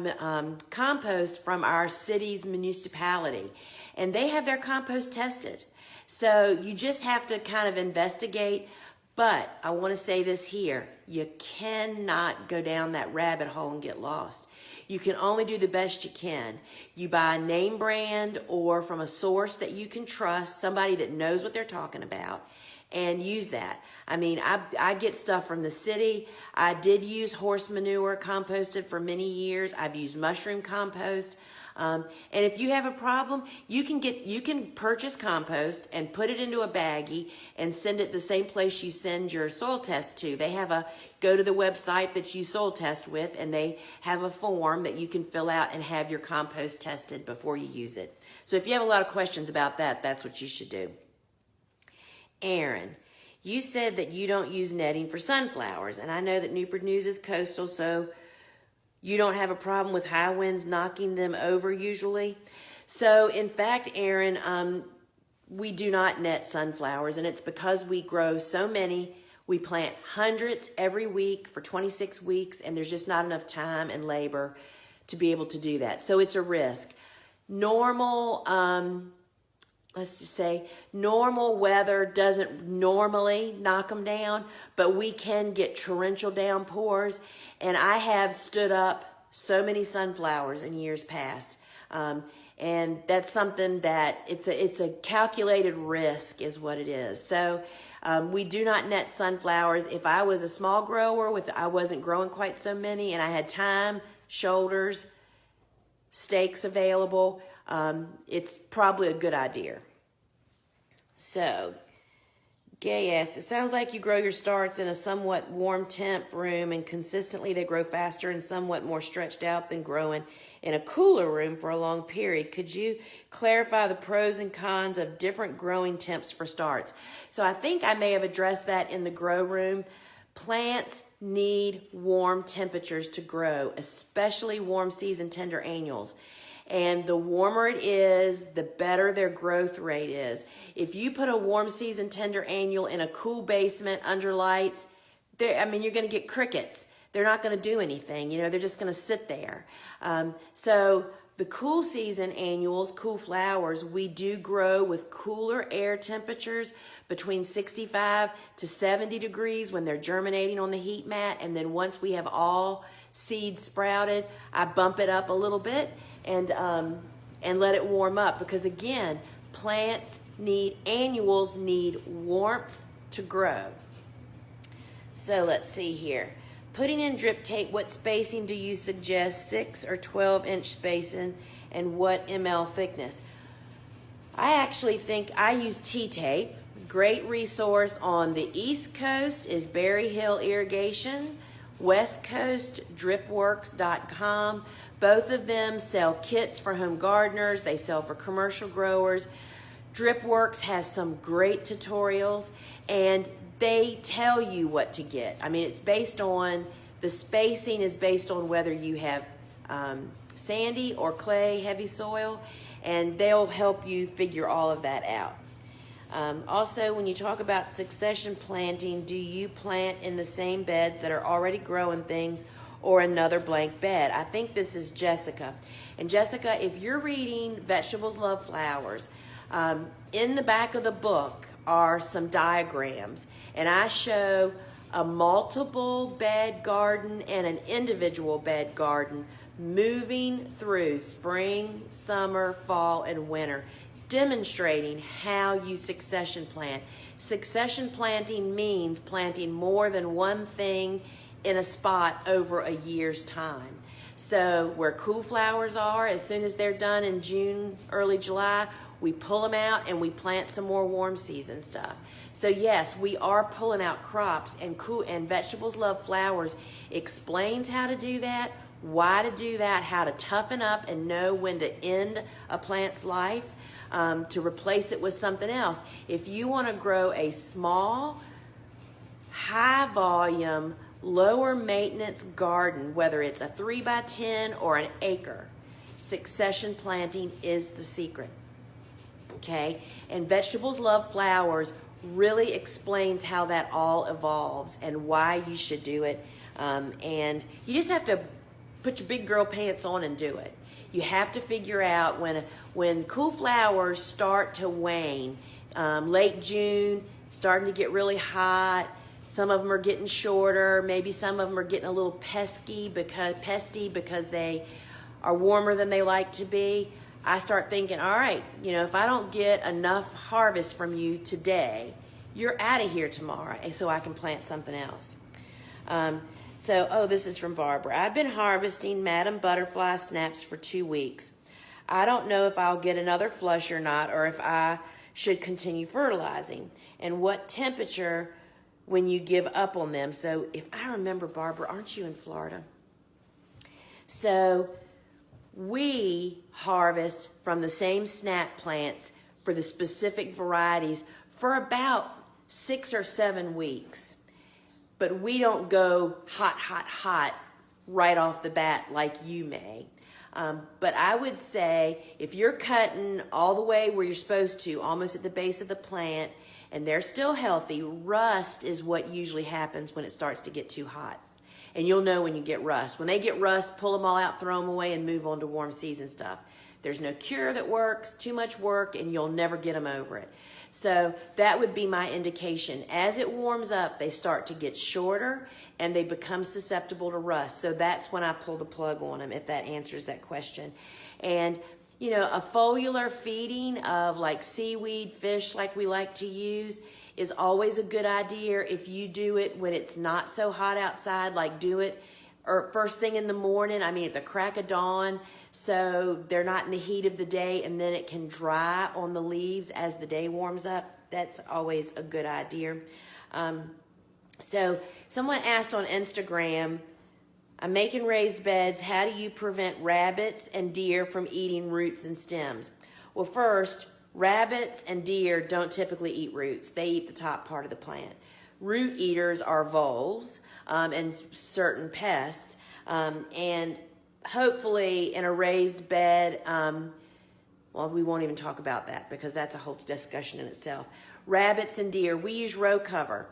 compost from our city's municipality, and they have their compost tested. So you just have to kind of investigate. But I want to say this here, you cannot go down that rabbit hole and get lost. You can only do the best you can. You buy a name brand or from a source that you can trust, somebody that knows what they're talking about, and use that. I mean, I get stuff from the city. I did use horse manure composted for many years. I've used mushroom compost. And if you have a problem, you can purchase compost and put it into a baggie and send it the same place you send your soil test to. They have go to the website that you soil test with, and they have a form that you can fill out and have your compost tested before you use it. So if you have a lot of questions about that, that's what you should do. Aaron, you said that you don't use netting for sunflowers, and I know that Newport News is coastal, so you don't have a problem with high winds knocking them over usually. So in fact, Aaron, we do not net sunflowers, and it's because we grow so many. We plant hundreds every week for 26 weeks, and there's just not enough time and labor to be able to do that. So it's a risk. Normal, let's just say, normal weather doesn't normally knock them down, but we can get torrential downpours, and I have stood up so many sunflowers in years past. And that's something that it's a calculated risk is what it is. So we do not net sunflowers. If I was a small grower I wasn't growing quite so many and I had time, shoulders, stakes available, it's probably a good idea. So Gay asked, it sounds like you grow your starts in a somewhat warm temp room and consistently they grow faster and somewhat more stretched out than growing in a cooler room for a long period. Could you clarify the pros and cons of different growing temps for starts? So I think I may have addressed that in the grow room. Plants need warm temperatures to grow, especially warm season tender annuals. And the warmer it is, the better their growth rate is. If you put a warm season tender annual in a cool basement under lights, you're going to get crickets. They're not going to do anything. They're just going to sit there. So the cool season annuals, cool flowers, we do grow with cooler air temperatures between 65 to 70 degrees when they're germinating on the heat mat. And then once we have all seeds sprouted, I bump it up a little bit and let it warm up, because again, annuals need warmth to grow. So let's see here. Putting in drip tape, what spacing do you suggest? 6 or 12 inch spacing, and what ml thickness? I actually think I use T-tape, Great resource on the East Coast is Berry Hill Irrigation, West Coast, dripworks.com. Both of them sell kits for home gardeners. They sell for commercial growers. DripWorks has some great tutorials, and they tell you what to get. I mean, it's based on, the spacing is based on whether you have sandy or clay, heavy soil, and they'll help you figure all of that out. Also, when you talk about succession planting, do you plant in the same beds that are already growing things or another blank bed? I think this is Jessica. And Jessica, if you're reading Vegetables Love Flowers, in the back of the book are some diagrams, and I show a multiple bed garden and an individual bed garden moving through spring, summer, fall, and winter, demonstrating how you succession plant. Succession planting means planting more than one thing in a spot over a year's time. So where cool flowers are, as soon as they're done in June, early July, we pull them out and we plant some more warm season stuff. So yes, we are pulling out crops, and Vegetables Love Flowers explains how to do that, why to do that, how to toughen up and know when to end a plant's life, to replace it with something else. If you want to grow a small, high volume, lower maintenance garden, whether it's a 3x10 or an acre, succession planting is the secret. Okay, and Vegetables Love Flowers really explains how that all evolves and why you should do it. And you just have to put your big girl pants on and do it. You have to figure out when cool flowers start to wane, late June, starting to get really hot. Some of them are getting shorter. Maybe some of them are getting a little pesty because they are warmer than they like to be. I start thinking, all right, if I don't get enough harvest from you today, you're out of here tomorrow, and so I can plant something else. This is from Barbara. I've been harvesting Madam Butterfly snaps for 2 weeks. I don't know if I'll get another flush or not, or if I should continue fertilizing, and what temperature when you give up on them. So if I remember, Barbara, aren't you in Florida? So we harvest from the same snap plants for the specific varieties for about 6 or 7 weeks. But we don't go hot right off the bat like you may. But I would say if you're cutting all the way where you're supposed to, almost at the base of the plant, and they're still healthy, rust is what usually happens when it starts to get too hot. And you'll know when you get rust. When they get rust, pull them all out, throw them away, and move on to warm season stuff. There's no cure that works, too much work, and you'll never get them over it. So that would be my indication. As it warms up, they start to get shorter, and they become susceptible to rust. So that's when I pull the plug on them, if that answers that question. And, a foliar feeding of like seaweed, fish like we like to use, is always a good idea if you do it when it's not so hot outside, like do it or first thing in the morning, at the crack of dawn, so they're not in the heat of the day, and then it can dry on the leaves as the day warms up. That's always a good idea. So someone asked on Instagram, I'm making raised beds. How do you prevent rabbits and deer from eating roots and stems? Well, first, rabbits and deer don't typically eat roots. They eat the top part of the plant. Root eaters are voles and certain pests. And hopefully in a raised bed, we won't even talk about that because that's a whole discussion in itself. Rabbits and deer, we use row cover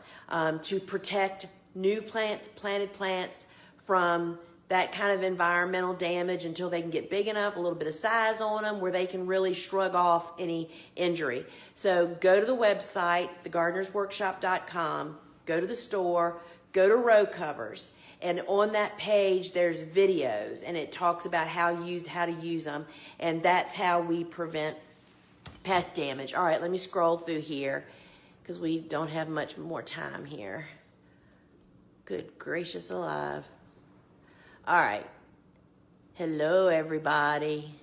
to protect new planted plants from that kind of environmental damage until they can get big enough, a little bit of size on them where they can really shrug off any injury. So go to the website, thegardenersworkshop.com, go to the store, go to row covers, and on that page there's videos, and it talks about how to use them, and that's how we prevent pest damage. All right, let me scroll through here because we don't have much more time here. Good gracious alive. All right. Hello, everybody.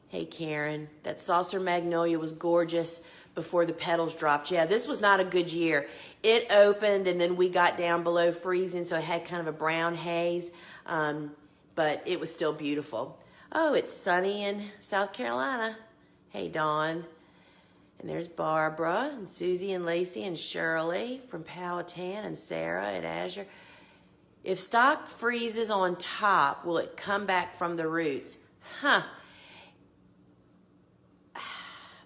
Hey, Karen. That saucer magnolia was gorgeous, before the petals dropped. Yeah, this was not a good year. It opened and then we got down below freezing, so it had kind of a brown haze, but it was still beautiful. Oh, it's sunny in South Carolina. Hey, Dawn. And there's Barbara and Susie and Lacey and Shirley from Powhatan and Sarah at Azure. If stock freezes on top, will it come back from the roots? Huh.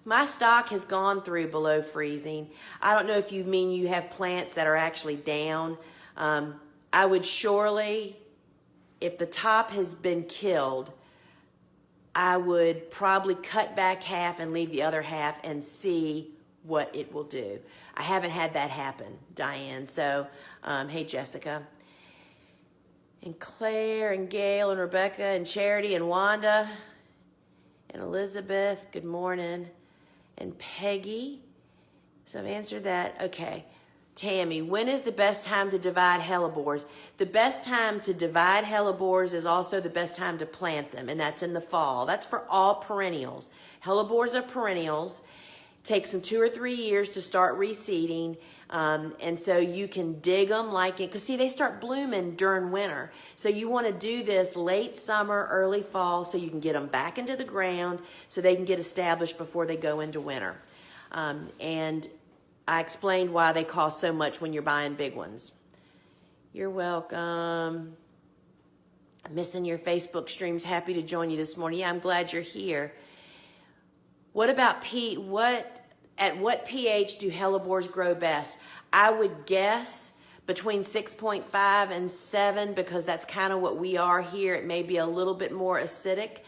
My stock has gone through below freezing. I don't know if you mean you have plants that are actually down. I would surely, if the top has been killed, I would probably cut back half and leave the other half and see what it will do. I haven't had that happen, Diane. So, hey, Jessica. And Claire and Gail and Rebecca and Charity and Wanda and Elizabeth, good morning. And Peggy, so I've answered that. Okay. Tammy, when is the best time to divide hellebores? The best time to divide hellebores is also the best time to plant them, and that's in the fall. That's for all perennials. Hellebores are perennials. Takes them 2 or 3 years to start reseeding, and so you can dig them like it, because see, they start blooming during winter. So you want to do this late summer, early fall, so you can get them back into the ground so they can get established before they go into winter. And I explained why they cost so much when you're buying big ones. You're welcome. I'm missing your Facebook streams. Happy to join you this morning. Yeah, I'm glad you're here. What about at what pH do hellebores grow best? I would guess between 6.5 and 7, because that's kind of what we are here. It may be a little bit more acidic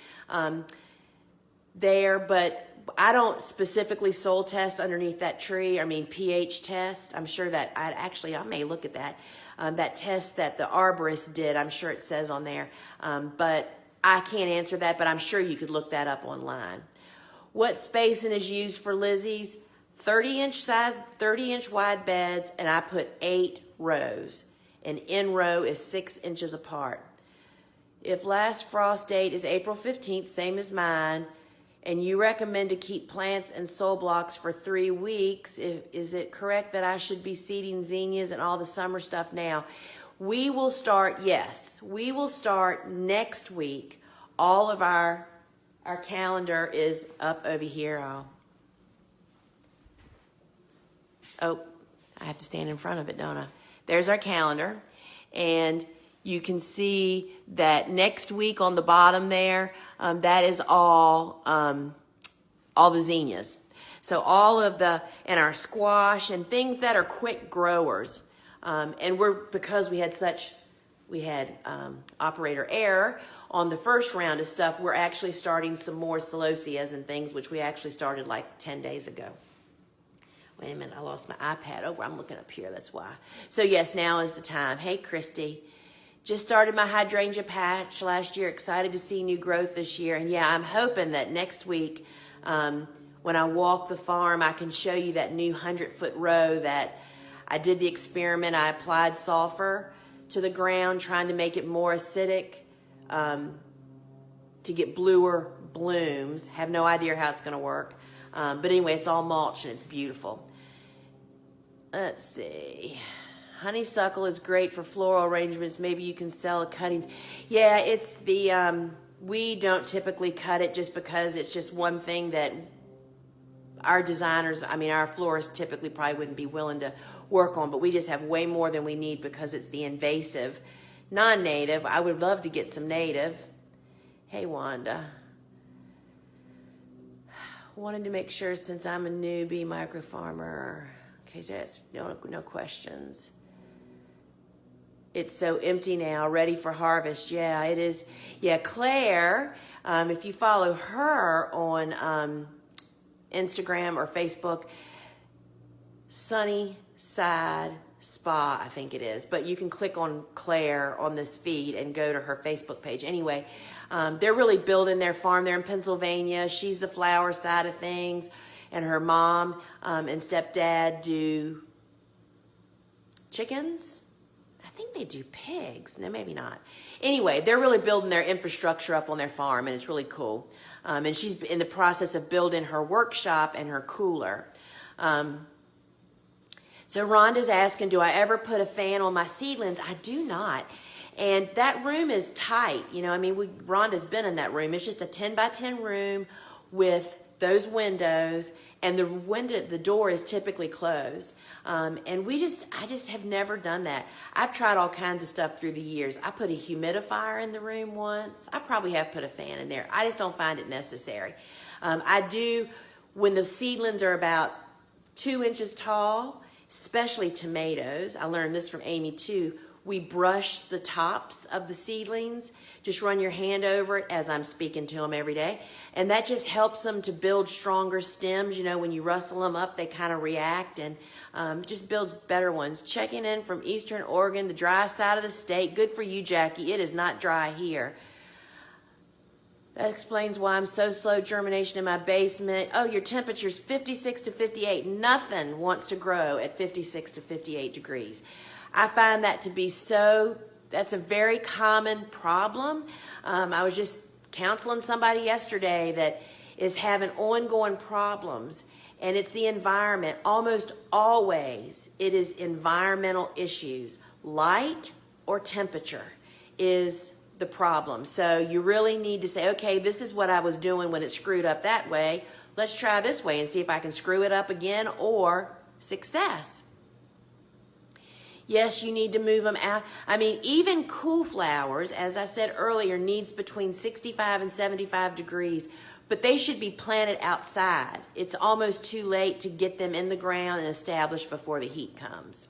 there, but I don't specifically soil test underneath that tree. I mean, pH test. I'm sure that I may look at that. That test that the arborist did, I'm sure it says on there. But I can't answer that, but I'm sure you could look that up online. What spacing is used for Lizzie's? 30-inch size, 30-inch wide beds, and I put 8 rows. An in row is 6 inches apart. If last frost date is April 15th, same as mine, and you recommend to keep plants and soil blocks for 3 weeks, is it correct that I should be seeding zinnias and all the summer stuff now? We will start, yes, we will start next week. All of our calendar is up over here. Oh, I have to stand in front of it, don't I? There's our calendar, and you can see that next week on the bottom there, that is all the zinnias. So all of and our squash and things that are quick growers. And because we had operator error on the first round of stuff, we're actually starting some more celosias and things, which we actually started like 10 days ago. Wait a minute, I lost my iPad. Oh, I'm looking up here, that's why. So yes, now is the time. Hey, Christy. Just started my hydrangea patch last year. Excited to see new growth this year. And yeah, I'm hoping that next week, when I walk the farm, I can show you that new 100-foot row that I did the experiment. I applied sulfur to the ground, trying to make it more acidic to get bluer blooms. Have no idea how it's going to work. But anyway, it's all mulch and it's beautiful. Let's see. Honeysuckle is great for floral arrangements. Maybe you can sell the cuttings. Yeah, it's we don't typically cut it just because it's just one thing that our designers, our florists typically probably wouldn't be willing to work on, but we just have way more than we need because it's the invasive. Non-native, I would love to get some native. Hey, Wanda. Wanted to make sure, since I'm a newbie micro farmer. Okay, so that's no questions. It's so empty now, ready for harvest. Yeah, it is. Yeah, Claire, if you follow her on Instagram or Facebook, Sunny Side Spa, I think it is. But you can click on Claire on this feed and go to her Facebook page. Anyway, they're really building their farm. They're in Pennsylvania. She's the flower side of things. And her mom and stepdad do chickens. I think they do pigs. No, maybe not. Anyway, they're really building their infrastructure up on their farm, and it's really cool. And she's in the process of building her workshop and her cooler. So Rhonda's asking, do I ever put a fan on my seedlings? I do not. And that room is tight. You know, I mean, Rhonda's been in that room. It's just a 10 by 10 room with those windows, and the door is typically closed. And I just have never done that. I've tried all kinds of stuff through the years. I put a humidifier in the room once. I probably have put a fan in there. I just don't find it necessary. I do, when the seedlings are about 2 inches tall, especially tomatoes. I learned this from Amy too. We brush the tops of the seedlings. Just run your hand over it as I'm speaking to them every day. And that just helps them to build stronger stems. You know, when you rustle them up, they kind of react, and just builds better ones. Checking in from Eastern Oregon, the dry side of the state. Good for you, Jackie. It is not dry here. That explains why I'm so slow germination in my basement. Oh, your temperature's 56 to 58. Nothing wants to grow at 56 to 58 degrees. I find that to be that's a very common problem. I was just counseling somebody yesterday that is having ongoing problems, and it's the environment. Almost always it is environmental issues. Light or temperature is the problem. So you really need to say, okay, this is what I was doing when it screwed up that way. Let's try this way and see if I can screw it up again, or success. Yes, you need to move them out. I mean, even cool flowers, as I said earlier, needs between 65 and 75 degrees, but they should be planted outside. It's almost too late to get them in the ground and established before the heat comes.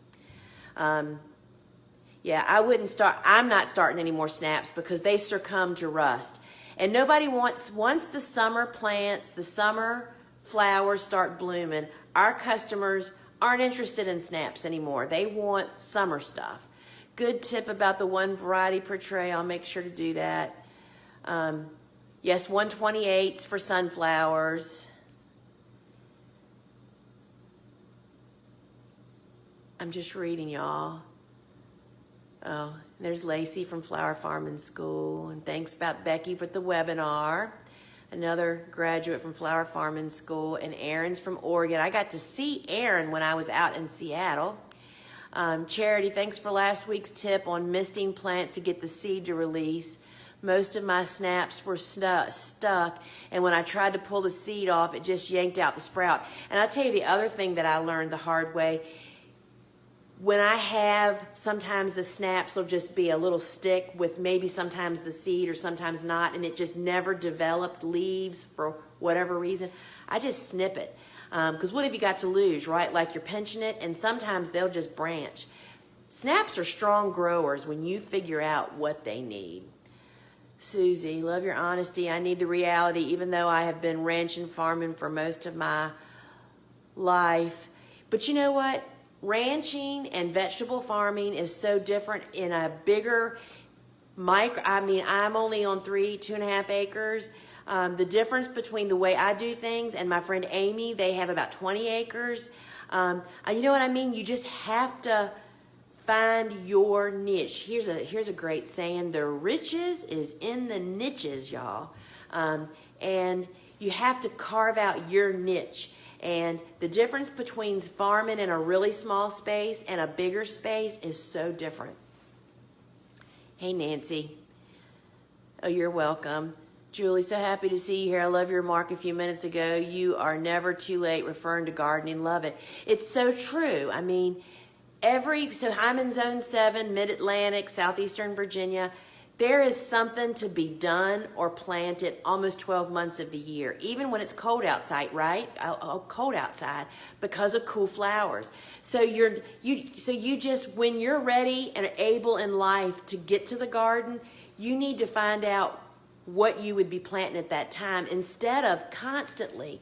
Yeah, I'm not starting any more snaps because they succumb to rust. And nobody once the summer plants, the summer flowers start blooming, our customers aren't interested in snaps anymore. They want summer stuff. Good tip about the one variety per tray. I'll make sure to do that. Yes, 128s for sunflowers. I'm just reading, y'all. Oh, there's Lacey from Flower Farming School. And thanks about Becky for the webinar. Another graduate from Flower Farming School. And Aaron's from Oregon. I got to see Aaron when I was out in Seattle. Charity, thanks for last week's tip on misting plants to get the seed to release. Most of my snaps were stuck, and when I tried to pull the seed off, it just yanked out the sprout. And I'll tell you the other thing that I learned the hard way. When I have, sometimes the snaps will just be a little stick with maybe sometimes the seed or sometimes not, and it just never developed leaves for whatever reason. I just snip it. Because what have you got to lose, right? Like you're pinching it, and sometimes they'll just branch. Snaps are strong growers when you figure out what they need. Susie, love your honesty. I need the reality, even though I have been ranching farming for most of my life. But you know what? Ranching and vegetable farming is so different in a bigger I'm only on 2.5 acres. The difference between the way I do things and my friend Amy, they have about 20 acres. You know what I mean? You just have to find your niche. Here's a great saying: the riches is in the niches, y'all. And you have to carve out your niche. And the difference between farming in a really small space and a bigger space is so different. Hey, Nancy. Oh, you're welcome. Julie, so happy to see you here. I love your remark a few minutes ago. You are never too late referring to gardening. Love it. It's so true. I mean, so I'm in Zone 7, Mid-Atlantic, Southeastern Virginia. There is something to be done or planted almost 12 months of the year, even when it's cold outside, right? Cold outside because of cool flowers. So you just, when you're ready and able in life to get to the garden, you need to find out what you would be planting at that time instead of constantly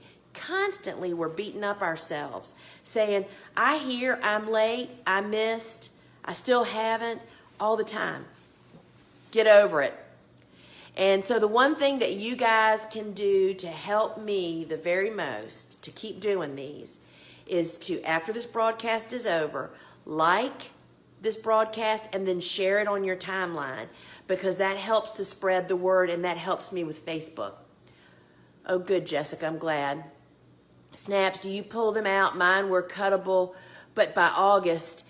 we're beating up ourselves saying, I'm late, I missed, I still haven't, all the time. Get over it. And so the one thing that you guys can do to help me the very most to keep doing these is to, after this broadcast is over, like this broadcast and then share it on your timeline, because that helps to spread the word and that helps me with Facebook. Oh, good, Jessica, I'm glad. Snaps, do you pull them out? Mine were cuttable, but by August,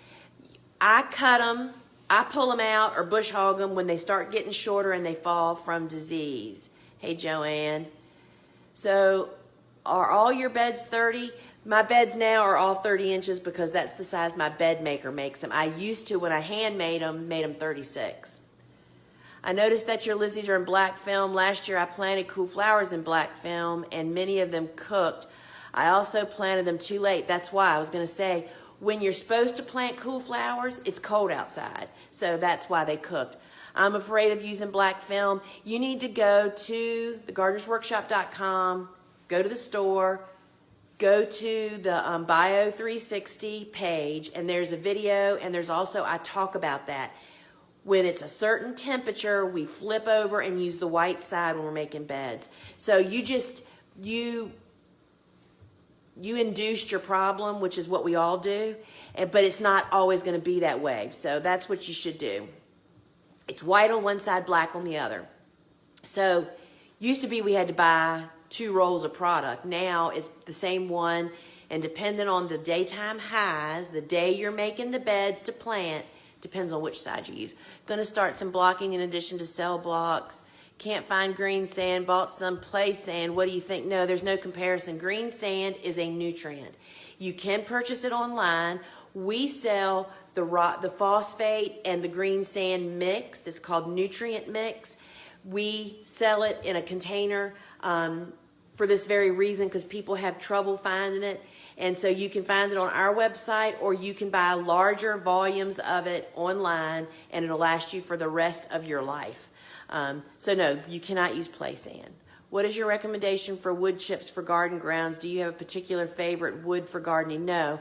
I cut them, I pull them out or bush hog them when they start getting shorter and they fall from disease. Hey, Joanne. So are all your beds 30? My beds now are all 30 inches because that's the size my bed maker makes them. I used to, when I hand made them 36. I noticed that your Lizzies are in black film. Last year I planted cool flowers in black film and many of them cooked. I also planted them too late. That's why I was going to say, when you're supposed to plant cool flowers, it's cold outside. So that's why they cooked. I'm afraid of using black film. You need to go to thegardenersworkshop.com, go to the store, go to the Bio 360 page, and there's a video, and there's also, I talk about that. When it's a certain temperature, we flip over and use the white side when we're making beds. So you induced your problem, which is what we all do, but it's not always going to be that way. So that's what you should do. It's white on one side, black on the other. So used to be we had to buy 2 rolls of product. Now it's the same one, and depending on the daytime highs, the day you're making the beds to plant, depends on which side you use. Going to start some blocking in addition to cell blocks. Can't find green sand, bought some play sand. What do you think? No, there's no comparison. Green sand is a nutrient. You can purchase it online. We sell the phosphate and the green sand mixed. It's called nutrient mix. We sell it in a container for this very reason, because people have trouble finding it. And so you can find it on our website, or you can buy larger volumes of it online, and it'll last you for the rest of your life. So no, you cannot use play sand. What is your recommendation for wood chips for garden grounds? Do you have a particular favorite wood for gardening? No.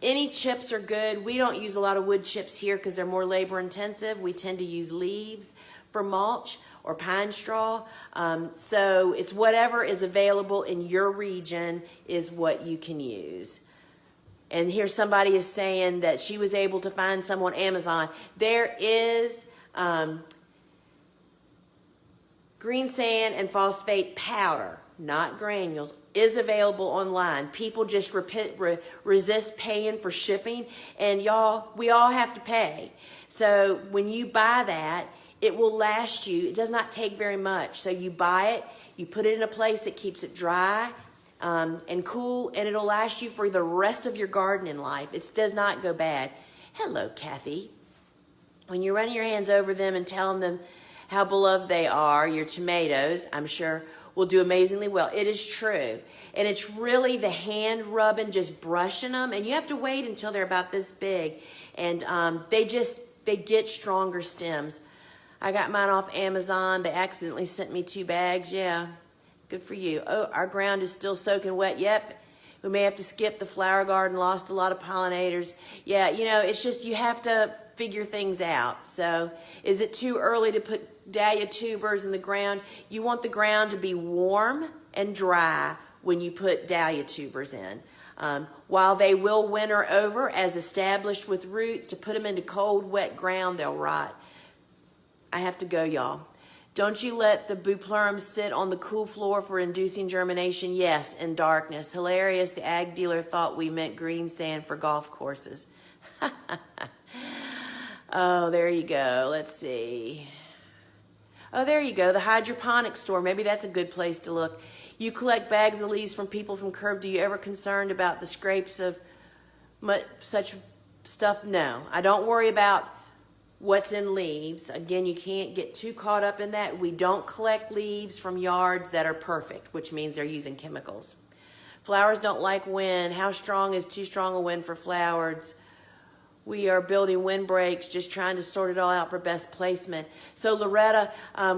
Any chips are good. We don't use a lot of wood chips here because they're more labor intensive. We tend to use leaves for mulch or pine straw. So it's whatever is available in your region is what you can use. And here somebody is saying that she was able to find some on Amazon. There is green sand and phosphate powder, not granules, is available online. People just resist paying for shipping, and y'all, we all have to pay. So when you buy that, it will last you. It does not take very much. So you buy it, you put it in a place that keeps it dry and cool, and it'll last you for the rest of your gardening life. It does not go bad. Hello, Kathy. When you're running your hands over them and telling them how beloved they are, your tomatoes, I'm sure, will do amazingly well. It is true. And it's really the hand rubbing, just brushing them. And you have to wait until they're about this big. And they get stronger stems. I got mine off Amazon. They accidentally sent me 2 bags. Yeah, good for you. Oh, our ground is still soaking wet. Yep. We may have to skip the flower garden. Lost a lot of pollinators. Yeah, you know, it's just you have to figure things out. So is it too early to put dahlia tubers in the ground? You want the ground to be warm and dry when you put dahlia tubers in. While they will winter over as established with roots, to put them into cold, wet ground, they'll rot. I have to go, y'all. Don't you let the bupleurum sit on the cool floor for inducing germination? Yes, in darkness. Hilarious, the ag dealer thought we meant green sand for golf courses. Oh, there you go. Let's see. Oh, there you go. The hydroponic store. Maybe that's a good place to look. You collect bags of leaves from people from curb. Do you ever concerned about the scrapes of such stuff? No. I don't worry about what's in leaves. Again, you can't get too caught up in that. We don't collect leaves from yards that are perfect, which means they're using chemicals. Flowers don't like wind. How strong is too strong a wind for flowers? We are building windbreaks, just trying to sort it all out for best placement. So Loretta,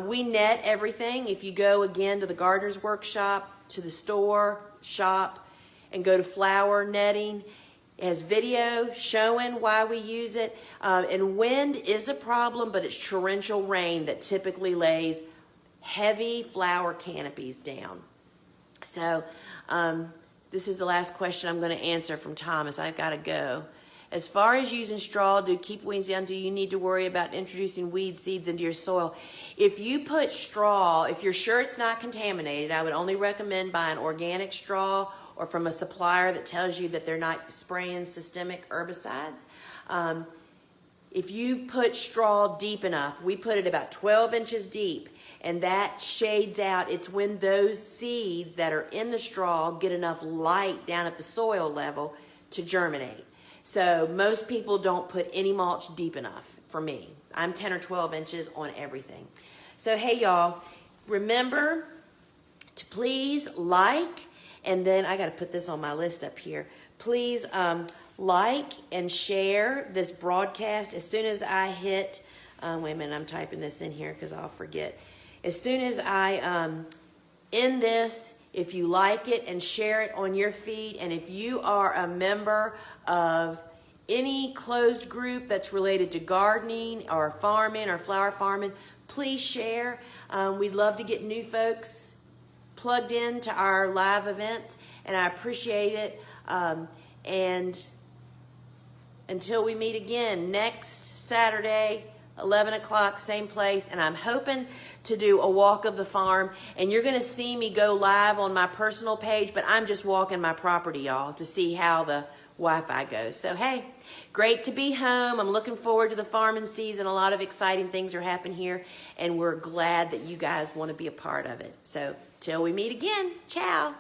we net everything. If you go again to the Gardener's Workshop, to the store, shop, and go to flower netting, it has video showing why we use it. And wind is a problem, but it's torrential rain that typically lays heavy flower canopies down. So this is the last question I'm going to answer from Thomas. I've got to go. As far as using straw to keep weeds down, do you need to worry about introducing weed seeds into your soil? If you put straw, if you're sure it's not contaminated, I would only recommend buying organic straw or from a supplier that tells you that they're not spraying systemic herbicides. If you put straw deep enough, we put it about 12 inches deep, and that shades out. It's when those seeds that are in the straw get enough light down at the soil level to germinate. So most people don't put any mulch deep enough for me. I'm 10 or 12 inches on everything. So hey y'all, remember to please like, and then I got to put this on my list up here. Please like and share this broadcast. As soon as I hit, wait a minute, I'm typing this in here because I'll forget. As soon as I end this, if you like it and share it on your feed, and if you are a member of any closed group that's related to gardening or farming or flower farming, please share. We'd love to get new folks plugged into our live events, and I appreciate it. And until we meet again next Saturday, 11 o'clock, same place, and I'm hoping to do a walk of the farm, and you're going to see me go live on my personal page, but I'm just walking my property, y'all, to see how the Wi-Fi goes. So, hey, great to be home. I'm looking forward to the farming season. A lot of exciting things are happening here, and we're glad that you guys want to be a part of it. So, till we meet again, ciao.